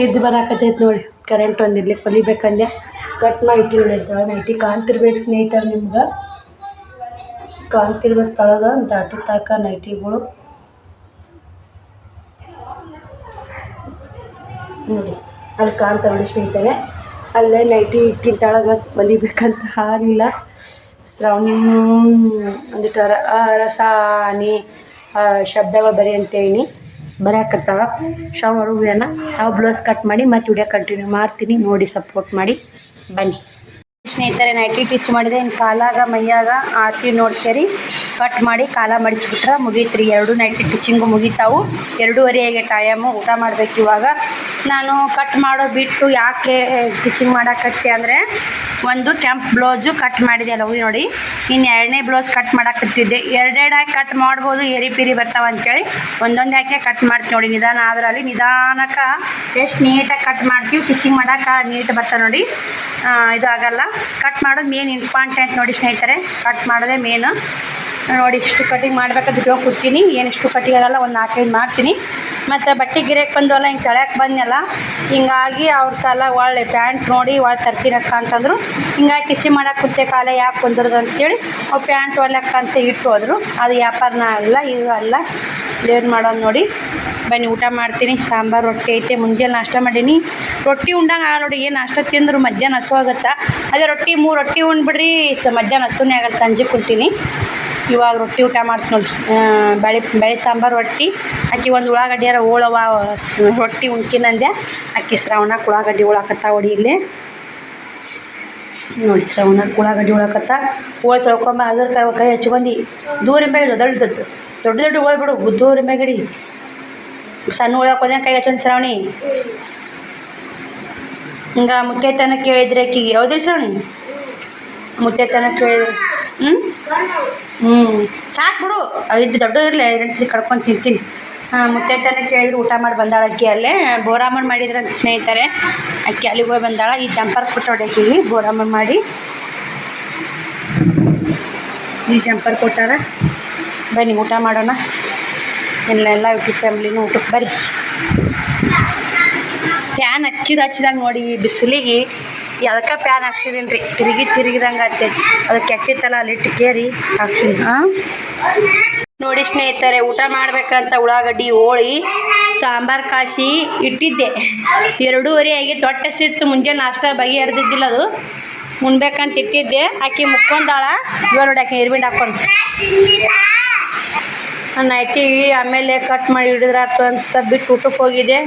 ಎದ್ದು ಬರಾಕತ್ತೈತೆ ನೋಡಿ. ಕರೆಂಟ್ ಒಂದಿರ್ಲಿಕ್ಕೆ ಹೊಲಿಬೇಕಂದೆ ಕಟ್ ಮಾಡಿ ಇಟ್ಟಿರ್ತಾಳೆ. ನೈಟಿ ಕಾಣ್ತಿರ್ಬೇಕು ಸ್ನೇಹಿತರೆ, ನಿಮ್ಗೆ ಕಾಣ್ತಿರ್ಬೇಕು ತಳಗ ದಾಟಿ ತಾಕ ನೈಟಿಗಳು ನೋಡಿ. ಅಲ್ಲಿ ಕಾಣ್ತಾ ನೋಡಿ ಸ್ನೇಹಿತರೆ, ಅಲ್ಲೇ ನೈಟಿ ಇಟ್ಟಿನ ತಳಗ ಹೊಲಿಬೇಕಂತ ಹಾರಿಲ್ಲ. ಶ್ರಾವಣಿನೂ ಒಂದಿಟ್ಟು ರಸಾನಿ ಶಬ್ದಗಳು ಬರೀ ಅಂತೇಳಿ ಬರೆಯಾಕತ್ತಾಳ. ಶಾವರ್ಗೇನ ನಾವು ಬ್ಲೌಸ್ ಕಟ್ ಮಾಡಿ ಮತ್ತು ವಿಡಿಯೋ ಕಂಟಿನ್ಯೂ ಮಾಡ್ತೀನಿ, ನೋಡಿ ಸಪೋರ್ಟ್ ಮಾಡಿ ಬನ್ನಿ ಸ್ನೇಹಿತರೆ. ನೈಟಿ ಟಿಚ್ ಮಾಡಿದೆ, ಇನ್ನು ಕಾಲಾಗ ಮೈಯಾಗ ಆರ್ತಿ ನೋಡ್ತೀರಿ. ಕಟ್ ಮಾಡಿ ಕಾಲ ಮಡಿಚ್ಬಿಟ್ರೆ ಮುಗೀತ್ರಿ. 2 ನೈಟಿ ಟಿಚಿಂಗು ಮುಗೀತಾವು. 2:30 ಟೈಮು. ಊಟ ಮಾಡ್ಬೇಕು ಇವಾಗ. ನಾನು ಕಟ್ ಮಾಡೋ ಬಿಟ್ಟು ಯಾಕೆ ಟಿಚಿಂಗ್ ಮಾಡಾಕತ್ತೆ ಅಂದರೆ, ಒಂದು ಕೆಂಪು ಬ್ಲೌಸು ಕಟ್ ಮಾಡಿದೆ ಅಲ್ಲ ನೋಡಿ. ಇನ್ನು 2ನೇ ಬ್ಲೌಸ್ ಕಟ್ ಮಾಡಾಕತ್ತಿದ್ದೆ. 2 ಹಾಕಿ ಕಟ್ ಮಾಡ್ಬೋದು, ಏರಿ ಬರ್ತಾವೆ ಅಂತೇಳಿ ಒಂದೊಂದು ಹಾಕಿ ಕಟ್ ಮಾಡ್ತೀವಿ ನೋಡಿ. ನಿಧಾನ ಆದ್ರಲ್ಲಿ ನಿಧಾನಕ್ಕೆ ಎಷ್ಟು ನೀಟಾಗಿ ಕಟ್ ಮಾಡ್ತೀವಿ, ಟಿಚಿಂಗ್ ಮಾಡೋಕೆ ನೀಟ್ ಬರ್ತಾವೆ ನೋಡಿ. ಇದು ಆಗಲ್ಲ. ಕಟ್ ಮಾಡೋದು ಮೇನ್ ಇಂಪಾರ್ಟೆಂಟ್ ನೋಡಿ ಸ್ನೇಹಿತರೆ. ಕಟ್ ಮಾಡೋದೇ ಮೇನು ನೋಡಿ. ಇಷ್ಟು ಕಟಿಂಗ್ ಮಾಡ್ಬೇಕಾದ್ರೆ ಬಿಟ್ಕೊಂಡು ಕೂರ್ತೀನಿ. ಏನು ಇಷ್ಟು ಕಟಿಂಗ್ ಆಗಲ್ಲ, ಒಂದು 4-5 ಮಾಡ್ತೀನಿ. ಮತ್ತು ಬಟ್ಟೆ ಗಿರಕ್ಕೆ ಬಂದವಲ್ಲ, ಹಿಂಗೆ ತಳ್ಯಾಕೆ ಬಂದೆಲ್ಲ, ಹಿಂಗಾಗಿ ಅವ್ರ ಸಲ ಒಳ್ಳೆ ಪ್ಯಾಂಟ್ ನೋಡಿ ಒಳ್ಳೆ ತರ್ತೀನಕ್ಕ ಅಂತಂದರು. ಹಿಂಗಾಗಿ ಟಿಚಿಂಗ್ ಮಾಡೋಕೆ ಕುಂತೆ ಕಾಲ ಯಾಕೆ ಕುಂದ್ರದು ಅಂತೇಳಿ ಅವು ಪ್ಯಾಂಟ್ ಹೊಲ್ಯಕ್ಕ ಅಂತ ಇಟ್ಟು ಹೋದರು. ಅದು ವ್ಯಾಪಾರನ ಆಗಲ್ಲ, ಇದು ಅಲ್ಲ. ಏನು ಮಾಡೋದು ನೋಡಿ. ಬನ್ನಿ ಊಟ ಮಾಡ್ತೀನಿ. ಸಾಂಬಾರು ರೊಟ್ಟಿ ಐತೆ, ಮುಂಜಾನೆ ನಾಷ್ಟ ಮಾಡೀನಿ. ರೊಟ್ಟಿ ಉಂಡಂಗೆ ಆಗಲ್ಲ ನೋಡಿ. ಏನು ನಾಷ್ಟ ತಿಂದ್ರು ಮಧ್ಯಾಹ್ನ ಹಸು ಆಗುತ್ತೆ. ಅದೇ ರೊಟ್ಟಿ 3 ರೊಟ್ಟಿ ಉಂಡ್ಬಿಡ್ರಿ, ಮಧ್ಯಾಹ್ನ ಹಸುನೇ ಆಗಲ್ಲ, ಸಂಜೆ ಕುಂತೀನಿ. ಇವಾಗ ರೊಟ್ಟಿ ಊಟ ಮಾಡ್ತೀನಿ ನೋಡಿ. ಬೇಳೆ ಸಾಂಬಾರು ರೊಟ್ಟಿ ಆಕಿ ಒಂದು ಉಳ್ಳಾಗಡ್ಡಿಯಾರ ಹೋಳವ ರೊಟ್ಟಿ ಉಣ್ಕಿನಂದೆ. ಆಕಿ ಶ್ರಾವಣಕ್ಕೆ ಉಳ್ಳಾಗಡ್ಡಿ ಉಳಾಕತ್ತ ಹೊಡಿ ಇಲ್ಲಿ ನೋಡಿ. ಶ್ರಾವಣಕ್ಕೆ ಉಳ್ಳಾಗಡ್ಡಿ ಉಳಾಕತ್ತ. ಹೋಳು ತೊಳ್ಕೊಂಬ ಅದ್ರ ಕೈ ಹಚ್ಕೊಂಡು ದೂರ ಮ್ಯಾಗ ದೊಡ್ಡ ಹೋಳು ಬಿಡು, ದೂರ ಮ್ಯಾಗಡಿ. ಸಣ್ಣ ಉಳಾಕೋದೇ ಕೈ ಹಚ್ಚೊಂದು ಶ್ರಾವಣಿ. ಹಿಂಗೆ ಮುತ್ತೈತನ ಕೇಳಿದ್ರೆ ಆಕಿಗೆ ಯಾವ್ದ್ರಿ ಶ್ರಾವಣಿ? ಮುತ್ತೈತನ ಕೇಳಿದ್ರೆ ಸಾಕು ಬಿಡು, ಇದು ದೊಡ್ಡ ಇರಲಿ 2 ಕಡ್ಕೊಂಡು ತಿಂತೀನಿ. ಮುತ್ತೈತನ ಕೇಳಿದ್ರೆ ಊಟ ಮಾಡಿ ಬಂದಾಳ ಅಕ್ಕಿ. ಅಲ್ಲೇ ಬೋರಾಮನ್ ಮಾಡಿದ್ರಂತ ಸ್ನೇಹಿತರೆ. ಅಕ್ಕಿ ಅಲ್ಲಿಗೆ ಹೋಗಿ ಬಂದಾಳ. ಈ ಜಂಪರ್ ಕೊಟ್ಟೋಡಿ ಅಕ್ಕಿಗೆ ಬೋರಾಮನ್ ಮಾಡಿ. ಈ ಜಂಪರ್ ಕೊಟ್ಟಾರ. ಬನ್ನಿ ಊಟ ಮಾಡೋಣ. ಎಲ್ಲ ಯೂಟ್ಯೂಬ್ ಫ್ಯಾಮಿಲಿನೂ ಊಟಕ್ಕೆ ಬರ್ರಿ. ಫ್ಯಾನ್ ಹಚ್ಚಿದಂಗೆ ನೋಡಿ ಬಿಸಿಲಿಗೆ ಅದಕ್ಕೆ ಪ್ಯಾನ್ ಹಾಕ್ಸಿದೀನಿ ರೀ. ತಿರುಗಿದಂಗೆ ಆಗ್ತೈತಿ. ಅದು ಕೆಟ್ಟಿತ್ತಲ್ಲ ಅಲ್ಲಿಟ್ಟು ಕೇರಿ ಹಾಕ್ಸಿನಿ. ನೋಡಿ ಸ್ನೇಹಿತರೆ, ಊಟ ಮಾಡ್ಬೇಕಂತ ಉಳ್ಳಾಗಡ್ಡಿ ಹೋಳಿ ಸಾಂಬಾರು ಕಾಸಿ ಇಟ್ಟಿದ್ದೆ. 2:30 ಆಗಿತ್ತು. ಹೊಟ್ಟೆ ಸಿತ್ತು. ಮುಂಜಾನೆ ನಾಷ್ಟ ಬಗೆಹರಿದಿದ್ದಿಲ್ಲ, ಅದು ಉಣ್ಬೇಕಂತ ಇಟ್ಟಿದ್ದೆ. ಆಕಿ ಮುಕ್ಕೊಂದಾಳ. ಇವಾಗ ನೋಡಿ ಆಕಿ ನೀರ್ಬಿಂಡು ಹಾಕೊಂಡು ನೈಟಿ ಆಮೇಲೆ ಕಟ್ ಮಾಡಿ ಹಿಡಿದ್ರಾತು ಅಂತ ಬಿಟ್ಟು ಊಟಕ್ಕೆ ಹೋಗಿದ್ದೆ.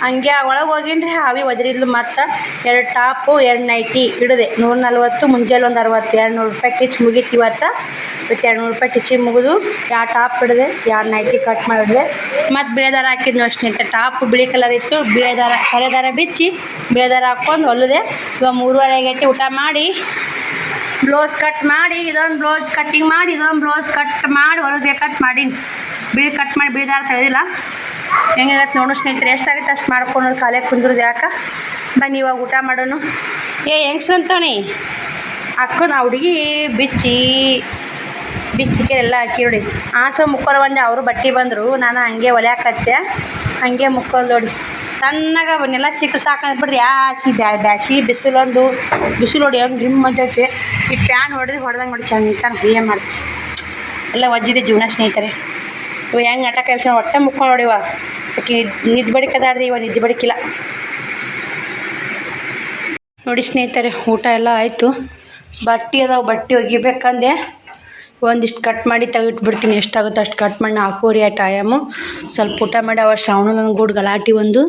ಹಂಗೆ ಒಳಗೆ ಹೋಗಿನ್ರಿ ಹಾವಿ ಒದರಿದ್ಲು. ಮತ್ತು 2 ಟಾಪು 2 ನೈಟಿ ಹಿಡಿದೆ 140. ಮುಂಜಾನೆ ಒಂದು 60 200 ಟಿಚ್ ಮುಗೀತು ಇವತ್ತು 200 ಟಿಚಿಗೆ ಮುಗಿದು 2 ಟಾಪ್ ಹಿಡಿದೆ 2 ನೈಟಿ ಕಟ್ ಮಾಡಿದೆ. ಮತ್ತು ಬಿಳೆ ದಾರ ಹಾಕಿದ್ದು ನೋಡಿ ಸ್ನೇಹಿತರೆ. ಟಾಪ್ ಬಿಳಿ ಕಲರ್ ಇತ್ತು, ಬಿಳೆ ದಾರ ಕರೆ ದಾರ ಬಿಚ್ಚಿ ಬಿಳೆ ದಾರ ಹಾಕ್ಕೊಂಡು ಹೊಲಿದೆ. ಇವಾಗ 3:30 ಆಗೈತಿ. ಊಟ ಮಾಡಿ ಬ್ಲೌಸ್ ಕಟ್ ಮಾಡಿ ಇದೊಂದು ಬ್ಲೌಸ್ ಕಟ್ಟಿಂಗ್ ಮಾಡಿ ಇದೊಂದು ಬ್ಲೌಸ್ ಕಟ್ ಮಾಡಿ ಹೊಲಿದ್ಬೇಕಂತ ಮಾಡೀನಿ. ಬಿಳಿ ಕಟ್ ಮಾಡಿ ಬಿಳಿ ದಾರ ತೆಗೆದಿಲ್ಲ. ಹೆಂಗಾಗತ್ತೆ ನೋಡು ಸ್ನೇಹಿತರೆ. ಎಷ್ಟಾಗುತ್ತೆ ಅಷ್ಟು ಮಾಡ್ಕೊಳೋದು, ಖಾಲಿ ಕುಂದ್ರದು ಯಾಕೆ. ಬನ್ನಿ ಇವಾಗ ಊಟ ಮಾಡೋಣ. ಹೆಂಗ್ಸಂತವನಿ ಹಾಕ್ಕೊಂಡು ಆ ಹುಡುಗಿ ಬಿಚ್ಚಿಕೆ ಎಲ್ಲ ಹಾಕಿ ನೋಡಿ. ಆಸೋ ಮುಕ್ಕೋರು ಬಂದೆ, ಅವರು ಬಟ್ಟೆ ಬಂದರು. ನಾನು ಹಂಗೆ ಹೊಲ್ಯಾಕತ್ತೆ, ಹಂಗೆ ಮುಕ್ಕೊಂಡು ನೋಡಿ ತಣ್ಣಗ ನೆಲ ಸಿಕ್ಕರೆ ಸಾಕಂದ್ಬಿಟ್ರಿ. ಬ್ಯಾಸಿ ಬಿಸಿಲು ನೋಡಿ ಅವ್ನು ರಿಮ್ ಅಂತೈತಿ. ಈ ಫ್ಯಾನ್ ಹೊಡೆದಂಗೆ ನೋಡಿ ಚಂದ ಏನು ಮಾಡ್ತೀವಿ ಎಲ್ಲ ಒಜ್ಜಿದೆ ಜೀವನ ಸ್ನೇಹಿತರೆ. ಇವ ಹೆಂಗೆ ನಾಟಕ ಎಬ್ಸ್ಕೊಂಡು ಹೊಟ್ಟೆ ಮುಕ್ಕೊಂಡು ನೋಡಿವ. ಓಕೆ ನಿದ್ದೆ ಬಡಿಕದಾಡ್ರಿ, ಇವ ನಿದ್ದೆ ಬಡಿಕಿಲ್ಲ ನೋಡಿ ಸ್ನೇಹಿತರೆ. ಊಟ ಎಲ್ಲ ಆಯಿತು. ಬಟ್ಟೆ ಅದಾವೆ, ಬಟ್ಟೆ ಒಗಿಬೇಕಂದೆ ಒಂದಿಷ್ಟು ಕಟ್ ಮಾಡಿ ತೆಗಿಟ್ಬಿಡ್ತೀನಿ. ಎಷ್ಟಾಗುತ್ತೆ ಅಷ್ಟು ಕಟ್ ಮಾಡಿ 4:00 ಟೈಮು. ಸ್ವಲ್ಪ ಊಟ ಮಾಡಿ ಅವ ಶ್ರಾವಣ ನನ್ನ ಗೂಡು ಗಲಾಟೆ ಒಂದು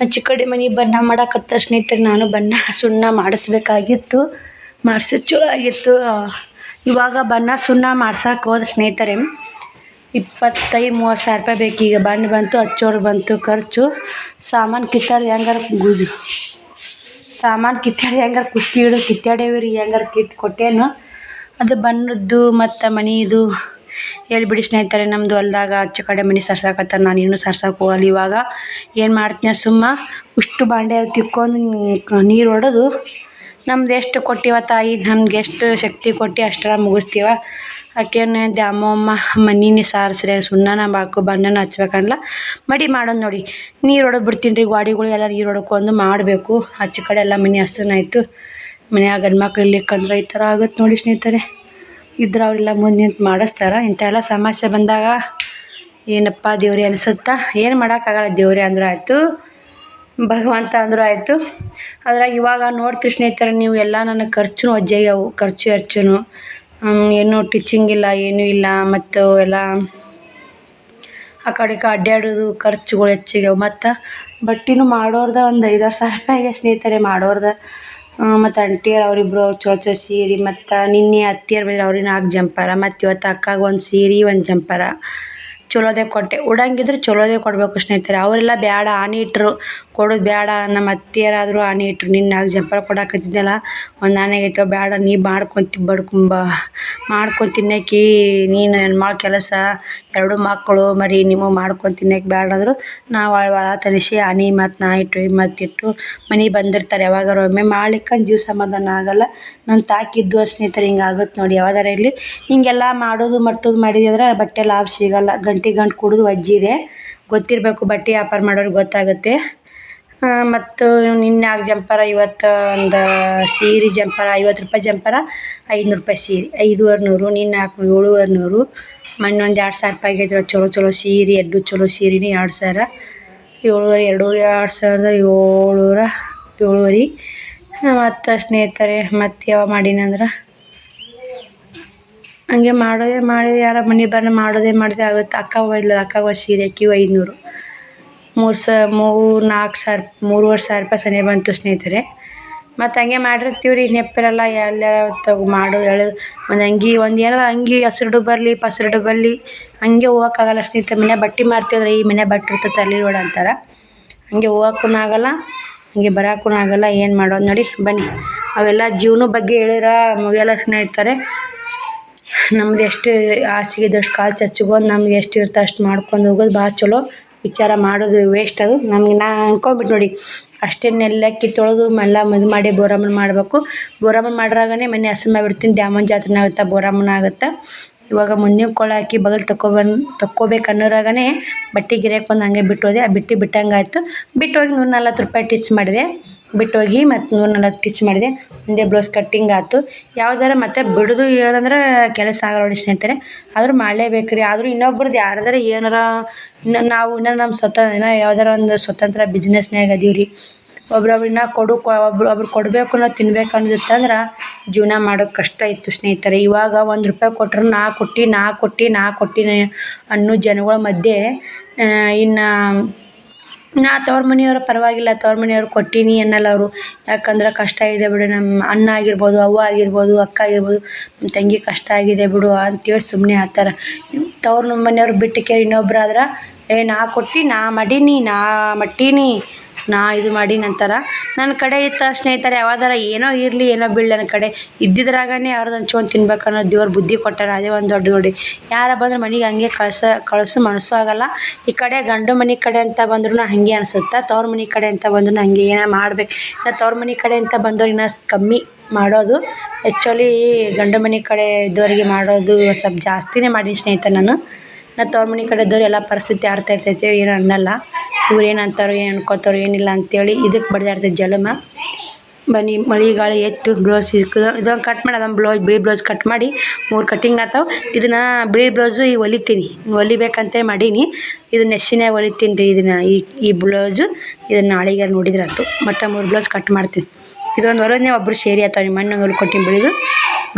ಆಚೆ ಕಡೆ ಮನೆ ಬಣ್ಣ ಮಾಡಕತ್ತ ಸ್ನೇಹಿತರೆ. ನಾನು ಬಣ್ಣ ಸುಣ್ಣ ಮಾಡಿಸ್ಬೇಕಾಗಿತ್ತು, ಮಾಡಿಸೋದು ಚಲೋ ಆಗಿತ್ತು. ಇವಾಗ ಬಣ್ಣ ಸುಣ್ಣ ಮಾಡ್ಸಕ್ಕೆ ಹೋದ ಸ್ನೇಹಿತರೆ 25-30 ಸಾವಿರ ರೂಪಾಯಿ ಬೇಕು. ಈಗ ಬಣ್ಣ ಬಂತು, ಹಚ್ಚೋರು ಬಂತು ಖರ್ಚು. ಸಾಮಾನು ಕಿತ್ತಾಡಿ ಹೆಂಗಾರು ಕುಸ್ತಿ ಹಿಡು ಕಿತ್ತಾಡೇವ್ರಿ. ಹೆಂಗಾರು ಕಿತ್ತು ಕೊಟ್ಟೇನು ಅದು ಬಣ್ಣದ್ದು. ಮತ್ತು ಮನೆಯದು ಹೇಳ್ಬಿಡಿ ಸ್ನೇಹಿತರೆ. ನಮ್ಮದು ಹೊಲ್ದಾಗ ಆಚೆ ಕಡೆ ಮನೆ ಸರ್ಸಾಕತ್ತಾರೆ. ನಾನು ಇನ್ನೂ ಸರ್ಸಕ್ಕೆ ಹೋಗಲ್ಲ. ಇವಾಗ ಏನು ಮಾಡ್ತೀನಿ, ಸುಮ್ಮ ಇಷ್ಟು ಬಾಂಡೆ ತಿಕ್ಕೊಂಡು ನೀರು ಹೊಡೆದು ನಮ್ದು ಎಷ್ಟು ಕೊಟ್ಟಿವ ತಾಯಿ, ನಮ್ಗೆ ಎಷ್ಟು ಶಕ್ತಿ ಕೊಟ್ಟು ಅಷ್ಟರ ಮುಗಿಸ್ತೀವ. ಆಕೇನು ಅಮ್ಮಮ್ಮ ಮನೀನಿ ಸಾರಿಸ್ರೆ ಸುಣ್ಣನ ಬಾಕು ಬಣ್ಣನ ಹಚ್ಬೇಕಲ್ಲ ಮಡಿ ಮಾಡೋದು ನೋಡಿ. ನೀರು ಹೊಡೆದು ಬಿಡ್ತೀನಿ ರೀ. ಗಾಡಿಗಳು ಎಲ್ಲ ನೀರು ಹೊಡ್ಕೊಂಡು ಮಾಡಬೇಕು. ಆಚೆ ಕಡೆ ಎಲ್ಲ ಮನೆ ಹಸನಾಯ್ತು. ಮನ್ಯಾಗ ಗಂಡು ಮಕ್ಳು ಇರ್ಲಿಕ್ಕಂದ್ರೆ ಈ ಥರ ಆಗುತ್ತೆ ನೋಡಿ ಸ್ನೇಹಿತರೆ. ಇದ್ರೆ ಅವರೆಲ್ಲ ಮುಂದೆ ನಿಂತು ಮಾಡಿಸ್ತಾರೆ. ಇಂಥ ಎಲ್ಲ ಸಮಸ್ಯೆ ಬಂದಾಗ ಏನಪ್ಪ ದೇವ್ರೇ ಅನಿಸುತ್ತಾ. ಏನು ಮಾಡೋಕ್ಕಾಗಲ್ಲ. ದೇವ್ರೇ ಅಂದ್ರೆ ಆಯಿತು, ಭಗವಂತ ಅಂದರೂ ಆಯಿತು. ಅದ್ರಾಗ ಇವಾಗ ನೋಡ್ತೀರಿ ಸ್ನೇಹಿತರೆ ನೀವು ಎಲ್ಲ ನನ್ನ ಖರ್ಚು ಅಜ್ಜಯ್ಯವು. ಖರ್ಚು ಏನೂ ಟಿಚಿಂಗ್ ಇಲ್ಲ, ಏನೂ ಇಲ್ಲ. ಮತ್ತು ಎಲ್ಲ ಆ ಕಡೆ ಅಡ್ಡಾಡೋದು ಖರ್ಚುಗಳು ಹೆಚ್ಚಿಗೆ. ಮತ್ತು ಬಟ್ಟೆನೂ ಮಾಡೋರ್ದ ಒಂದು 5-6 ಸಾವಿರ ರೂಪಾಯಿಗೆ ಸ್ನೇಹಿತರೆ ಮಾಡೋರ್ದ. ಮತ್ತು ಅಂಟಿಯರು ಅವರಿಬ್ರು ಚಲೋ ಸೀರೆ. ಮತ್ತು ನಿನ್ನೆ ಅತ್ತಿಯರು ಬಂದ್ರೆ ಅವ್ರಿಗೆ 4 ಜಂಪರ. ಮತ್ತು ಇವತ್ತು ಅಕ್ಕಾಗ ಒಂದು ಸೀರೆ 1 ಜಂಪರ ಚಲೋದೇ ಕೊಟ್ಟೆ. ಉಡಂಗಿದ್ರೆ ಚಲೋದೇ ಕೊಡಬೇಕು ಸ್ನೇಹಿತರೆ. ಅವರೆಲ್ಲ ಬೇಡ ಆನೆ ಇಟ್ಟರು, ಕೊಡೋದು ಬೇಡ. ನಮ್ಮ ಅತ್ತಿಯರಾದರೂ ಆನೆ ಇಟ್ಟರು. ನಿನ್ನ 4 ಜಂಪರ ಕೊಡಾಕತ್ತಿದ್ದೆಲ್ಲ ಒಂದು ಆನೆಗೈತವ ಬೇಡ, ನೀ ಮಾಡ್ಕೊಂಡು ತಿನ್ನೋಕೆ ನೀನು ಹೆಣ್ಮಾಳು ಕೆಲಸ 2 ಮಕ್ಕಳು ಮರಿ ನೀವು ಮಾಡ್ಕೊಂಡು ತಿನ್ನೋಕೆ ಬೇಡ ಅಂದರು. ನಾವು ಒಳ ತನಿಸಿ ಆನೆ ಮತ್ತು ನಾ ಇಟ್ಟು ಮನೆಗೆ ಬಂದಿರ್ತಾರೆ. ಯಾವಾಗಾರು ಒಮ್ಮೆ ಮಾಡ್ಲಿಕ್ಕಂದು ಜೀವ ಸಮಾಧಾನ ಆಗೋಲ್ಲ. ನನ್ನ ತಾಕಿದ್ದು ಸ್ನೇಹಿತರೆ ಹಿಂಗಾಗುತ್ತೆ ನೋಡಿ. ಯಾವ್ದಾರ ಇರಲಿ ಹಿಂಗೆಲ್ಲ ಮಾಡೋದು ಮಟ್ಟೋದು ಮಾಡಿದ್ರೆ ಬಟ್ಟೆ ಲಾಭ ಸಿಗೋಲ್ಲ. ಗಂಟೆ ಕುಡಿದು ಒಜ್ಜಿದೆ ಗೊತ್ತಿರಬೇಕು. ಬಟ್ಟೆ ವ್ಯಾಪಾರ ಮಾಡೋರಿಗೆ ಗೊತ್ತಾಗುತ್ತೆ. ಮತ್ತು ನಿನ್ನೆ 4 ಜಂಪರ, ಇವತ್ತು ಒಂದು ಸೀರೆ ಜಂಪರ 50 ರೂಪಾಯಿ ಜಂಪರ, 500 ರೂಪಾಯಿ ಸೀರೆ 5,500. ನಿನ್ನೆ 7,500. ಮೊನ್ನೆ ಒಂದು 2,000 ರೂಪಾಯಿ ಆಗೈತೆ ಚಲೋ ಸೀರೆ. ಚಲೋ ಸೀರೆನೇ 2,000 7,700 ಮತ್ತು ಸ್ನೇಹಿತರೆ ಮತ್ತು ಯಾವ ಮಾಡೀನಂದ್ರೆ ಹಂಗೆ ಮಾಡೋದೇ ಯಾರ ಮನೆ ಮಾಡೋದೇ ಆಗುತ್ತೆ. ಅಕ್ಕಾಗ ಸೀರೆ ಹಾಕಿವು 500. 3-4 ಸಾವಿರ 3,500 ರೂಪಾಯಿ ಸನೇ ಬಂತು ಸ್ನೇಹಿತರೆ. ಮತ್ತು ಹಂಗೆ ಮಾಡಿರ್ತೀವಿ ರೀ. ನೆಪ್ಪಿರಲ್ಲ ಎಲ್ಲ ಮಾಡೋದು ಹೇಳೋದು. ಒಂದು ಅಂಗಿ ಏನಾರ ಅಂಗಿ ಹಸ್ರಿಡು ಬರಲಿ ಪಸ್ರಿಡು ಬರಲಿ ಹಂಗೆ ಹೋಗೋಕ್ಕಾಗಲ್ಲ ಸ್ನೇಹಿತರೆ. ಮನೆ ಬಟ್ಟೆ ಮಾರ್ತಿದ್ರೆ ಈ ಮನೆ ಬಟ್ಟೆ ಇರ್ತದೆ ಅಲ್ಲಿ ನೋಡು ಅಂತಾರೆ. ಹಂಗೆ ಹೋಗೋಕ್ಕೂ ಆಗಲ್ಲ, ಹಂಗೆ ಬರೋಕ್ಕೂ ಆಗಲ್ಲ. ಏನು ಮಾಡೋದು ನೋಡಿ. ಬನ್ನಿ ಅವೆಲ್ಲ ಜೀವನ ಬಗ್ಗೆ ಹೇಳಿರ ಮುಗಿಯಲ್ಲ ಸ್ನೇಹಿತರೆ. ನಮ್ದು ಎಷ್ಟು ಹಾಸಿಗೆದಷ್ಟು ಕಾಲು ಚಚ್ಕೊಂಡು ನಮ್ಗೆ ಎಷ್ಟು ಇರ್ತಾ ಅಷ್ಟು ಮಾಡ್ಕೊಂಡು ಹೋಗೋದು ಭಾಳ ಚಲೋ. ವಿಚಾರ ಮಾಡೋದು ವೇಸ್ಟ್ ಅದು. ನಮ್ಗೆ ನಾ ಅಂದ್ಕೊಂಬಿಟ್ಟು ನೋಡಿ ಅಷ್ಟೇ ನೆಲ್ಲಕ್ಕಿ ತೊಳೆದು ಎಲ್ಲ ಮಾಡಿ ಬೋರಮ್ಮನ ಮಾಡಬೇಕು. ಬೋರಮ್ಮನ ಮಾಡ್ರಾಗನೇ ಮನೆ ಹಸನು ಮಾಡಿಬಿಡ್ತೀನಿ. ದ್ಯಾಮವ್ವನ ಜಾತ್ರೆನ ಆಗುತ್ತೆ, ಬೋರಮ್ಮನ ಆಗುತ್ತೆ. ಇವಾಗ ಮುಂದಿನ ಕೊಳ ಹಾಕಿ ಬಗಲ್ ತಕ್ಕೋಬೇಕನ್ನೋರಾಗನೇ ಬಟ್ಟೆ ಗಿರಿಯಕ್ಕೆ ಬಂದು ಹಂಗೆ ಬಿಟ್ಟೋದೆ. ಆ ಬಿಟ್ಟಂಗೆ ಆಯಿತು. ಬಿಟ್ಟೋಗಿ 140 ರೂಪಾಯಿ ಟಿಚ್ ಮಾಡಿದೆ. ಬಿಟ್ಟೋಗಿ ಮತ್ತು 140 ಟಿಚ್ ಮಾಡಿದೆ. ಒಂದೇ ಬ್ಲೌಸ್ ಕಟ್ಟಿಂಗ್ ಆಯ್ತು. ಯಾವ್ದಾರ ಮತ್ತು ಬಿಡೋದು ಹೇಳೋದಂದ್ರೆ ಕೆಲಸ ಆಗಲ್ಲ ನೋಡಿ ಸ್ನೇಹಿತರೆ. ಆದರೂ ಮಾಡಲೇಬೇಕು ರೀ. ಆದರೂ ಇನ್ನೊಬ್ರದ್ದು ಯಾರ್ದಾರ ಏನಾರ ನಾವು ನಮ್ಮ ಯಾವ್ದಾರ ಒಂದು ಸ್ವತಂತ್ರ ಬಿಸ್ನೆಸ್ನಾಗ ಅದೀವಿ ರೀ. ಒಬ್ರೊಬ್ರನ್ನ ಒಬ್ರು ಕೊಡಬೇಕು ನಾವು ತಿನ್ಬೇಕು ಅನ್ನೋದಿತ್ತಂದ್ರೆ ಜೀವನ ಮಾಡೋದು ಕಷ್ಟ ಇತ್ತು ಸ್ನೇಹಿತರೆ. ಇವಾಗ 1 ರೂಪಾಯಿ ಕೊಟ್ಟರು ನಾ ಕೊಟ್ಟು ಅನ್ನೋ ಜನಗಳ ಮಧ್ಯೆ ಇನ್ನು ನಾ ತವ್ರ ಮನೆಯವ್ರ ಪರವಾಗಿಲ್ಲ, ತವ್ರ ಮನೆಯವ್ರು ಕೊಟ್ಟೀನಿ ಅನ್ನಲ್ಲ ಅವರು. ಯಾಕಂದ್ರೆ ಕಷ್ಟ ಇದೆ ಬಿಡು, ನಮ್ಮ ಅಣ್ಣ ಆಗಿರ್ಬೋದು, ಅವ್ವ ಆಗಿರ್ಬೋದು, ಅಕ್ಕ ಆಗಿರ್ಬೋದು, ನಮ್ಮ ತಂಗಿ ಕಷ್ಟ ಆಗಿದೆ ಬಿಡು ಅಂತೇಳಿ ಸುಮ್ಮನೆ ಆತಾರ. ತವ್ರ ಮನೆಯವ್ರು ಬಿಟ್ಟು ಕೇಳಿ ಇನ್ನೊಬ್ರಾದ್ರೆ ನಾ ಕೊಟ್ಟು ನಾ ಮಾಡೀನಿ, ನಾ ಮಟ್ಟೀನಿ, ನಾ ಇದು ಮಾಡೀನಿ ಅಂತಾರೆ. ನನ್ನ ಕಡೆ ಇತ್ತ ಸ್ನೇಹಿತರೆ ಯಾವ್ದಾರ ಏನೋ ಇರಲಿ ಏನೋ ಬೀಳಲಿ, ನನ್ನ ಕಡೆ ಇದ್ದಿದ್ರಾಗನೇ ಅವ್ರದ್ದು ಹಂಚ್ಕೊಂಡು ತಿನ್ಬೇಕು ಅನ್ನೋ ದೇವ್ರು ಬುದ್ಧಿ ಕೊಟ್ಟಾರ. ಅದೇ ಒಂದು ದೊಡ್ಡ ನೋಡಿ. ಯಾರ ಬಂದ್ರೆ ಮನೆಗೆ ಹಂಗೆ ಕಳಿಸೋ ಮನಸ್ಸು ಆಗಲ್ಲ. ಈ ಕಡೆ ಗಂಡು ಮನೆ ಕಡೆ ಅಂತ ಬಂದ್ರೂ ಹಾಗೆ ಅನಿಸುತ್ತೆ, ತವ್ರ ಮನೆ ಕಡೆ ಅಂತ ಬಂದ್ರೂ ಹಾಗೆ ಏನೋ ಮಾಡ್ಬೇಕು. ಇನ್ನು ತವ್ರ ಮನೆ ಕಡೆ ಅಂತ ಬಂದವ್ರು ಇನ್ನೂ ಕಮ್ಮಿ ಮಾಡೋದು. ಆ್ಯಕ್ಚುಲಿ ಗಂಡು ಮನೆ ಕಡೆ ಇದ್ದವರಿಗೆ ಮಾಡೋದು ಸ್ವಲ್ಪ ಜಾಸ್ತಿನೇ ಮಾಡೀನಿ ಸ್ನೇಹಿತರೆ ನಾನು ತವ್ರ ಮನೆ ಕಡೆ ಇದ್ದವ್ರು ಎಲ್ಲ ಪರಿಸ್ಥಿತಿ ಅರ್ಥ ಇರ್ತೈತೆ, ಏನು ಅನ್ನಲ್ಲ. ಇವ್ರು ಏನು ಅಂತಾರೋ ಏನು ಅನ್ಕೋತಾರೋ ಏನಿಲ್ಲ ಅಂತೇಳಿ ಇದಕ್ಕೆ ಬಡ್ದಾಡ್ತೈತೆ ಜಲಮ. ಬನ್ನಿ ಮಳೆ ಗಾಳಿ ಎತ್ತು ಬ್ಲೌಸ್ ಇದೊಂದು ಕಟ್ ಮಾಡಿ ಅದೊಂದು ಬಿಳಿ ಬ್ಲೌಸ್ ಕಟ್ ಮಾಡಿ 3 ಕಟ್ಟಿಂಗ್ ಆಗ್ತಾವೆ. ಇದನ್ನು ಬಿಳಿ ಬ್ಲೌಸು ಈಗ ಹೊಲಿತೀನಿ, ಹೊಲಿಬೇಕಂತೇಳಿ ಮಾಡೀನಿ. ಇದು ನೆಸ್ಸಿನಾಗ ಹೊಲಿತೀನಿ ರೀ. ಇದನ್ನು ಈ ಬ್ಲೌಸು ಇದನ್ನು ನಾಳೆಗೆ ನೋಡಿದ್ರೆ ಆಯ್ತು. ಮತ್ತೆ 3 ಬ್ಲೌಸ್ ಕಟ್ ಮಾಡ್ತೀನಿ. ಇದೊಂದು ಹೊಲದನ್ನೇ ಒಬ್ಬರು ಸೇರಿ ಆತಾವೆ. ನಿಮ್ಮ ಮಣ್ಣು ಹೊಲ್ಕೊಟ್ಟಿನಿ ಬೆಳೆದು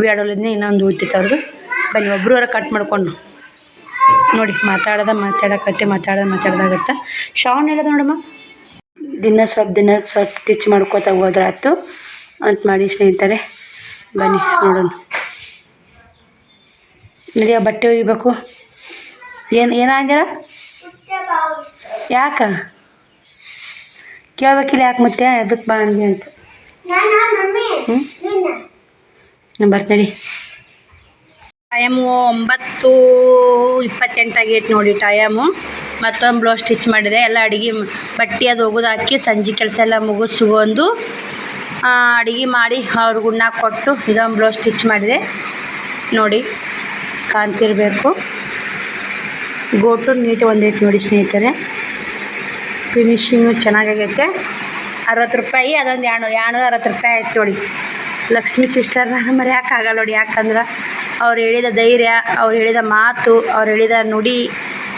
ಎರಡು ಹೊಲದನ್ನೇ ಇನ್ನೊಂದು ಉಳ್ತಿತ್ತು ಅವ್ರದ್ದು. ಬನ್ನಿ ಒಬ್ಬರು ಕಟ್ ಮಾಡ್ಕೊಂಡು ನೋಡಿ ಮಾತಾಡೋದಾಗತ್ತೆ. ಶಾವ್ನ್ ಹೇಳೋದು ನೋಡಮ್ಮ, ದಿನ ಸ್ವಲ್ಪ ಸ್ಟಿಚ್ ಮಾಡ್ಕೋತಾ ಹೋದ್ರಾಯ್ತು ಅಂತ ಮಾಡಿ ಸ್ನೇಹಿತರೆ. ಬನ್ನಿ ನೋಡೋಣ. ನಡಿಯ ಬಟ್ಟೆ ಒಗಿಬೇಕು. ಏನಾಗ್ಯಾರ ಯಾಕೆ ಕೇಳ್ಬೇಕಿಲ್ಲ, ಯಾಕೆ ಮತ್ತೆ ಅದಕ್ಕೆ ಬಾ ಅಂದೆ ಅಂತ. ನಾನು ಬರ್ತೀನಿ. ಟೈಮು 9:28 ಆಗೈತೆ ನೋಡಿ ಟೈಮು. ಮತ್ತೊಂದು ಬ್ಲೌಸ್ ಸ್ಟಿಚ್ ಮಾಡಿದೆ. ಎಲ್ಲ ಅಡುಗೆ ಬಟ್ಟೆ ಅದು ಒಗೆದು ಹಾಕಿ ಸಂಜೆ ಕೆಲಸ ಎಲ್ಲ ಮುಗಿಸ್ಕೊಂಡು ಅಡುಗೆ ಮಾಡಿ ಅವ್ರಿಗೆ ಉಣ್ಣಾಕ ಕೊಟ್ಟು ಇದೊಂದು ಬ್ಲೌಸ್ ಸ್ಟಿಚ್ ಮಾಡಿದೆ ನೋಡಿ, ಕಾಣ್ತಿರ್ಬೇಕು. ಗೋಟು ನೀಟ್ ಒಂದೈತೆ ನೋಡಿ ಸ್ನೇಹಿತರೆ. ಫಿನಿಶಿಂಗು ಚೆನ್ನಾಗೈತೆ. 60 ರೂಪಾಯಿ, ಅದೊಂದು 260 ರೂಪಾಯಿ ಆಯ್ತು ನೋಡಿ. ಲಕ್ಷ್ಮೀ ಸಿಸ್ಟರ್ ನಾನು ಮರೆಯೋಕ್ಕಾಗಲ್ಲ ನೋಡಿ. ಯಾಕಂದ್ರೆ ಅವ್ರು ಹೇಳಿದ ಧೈರ್ಯ, ಅವ್ರು ಹೇಳಿದ ಮಾತು, ಅವ್ರು ಹೇಳಿದ ನುಡಿ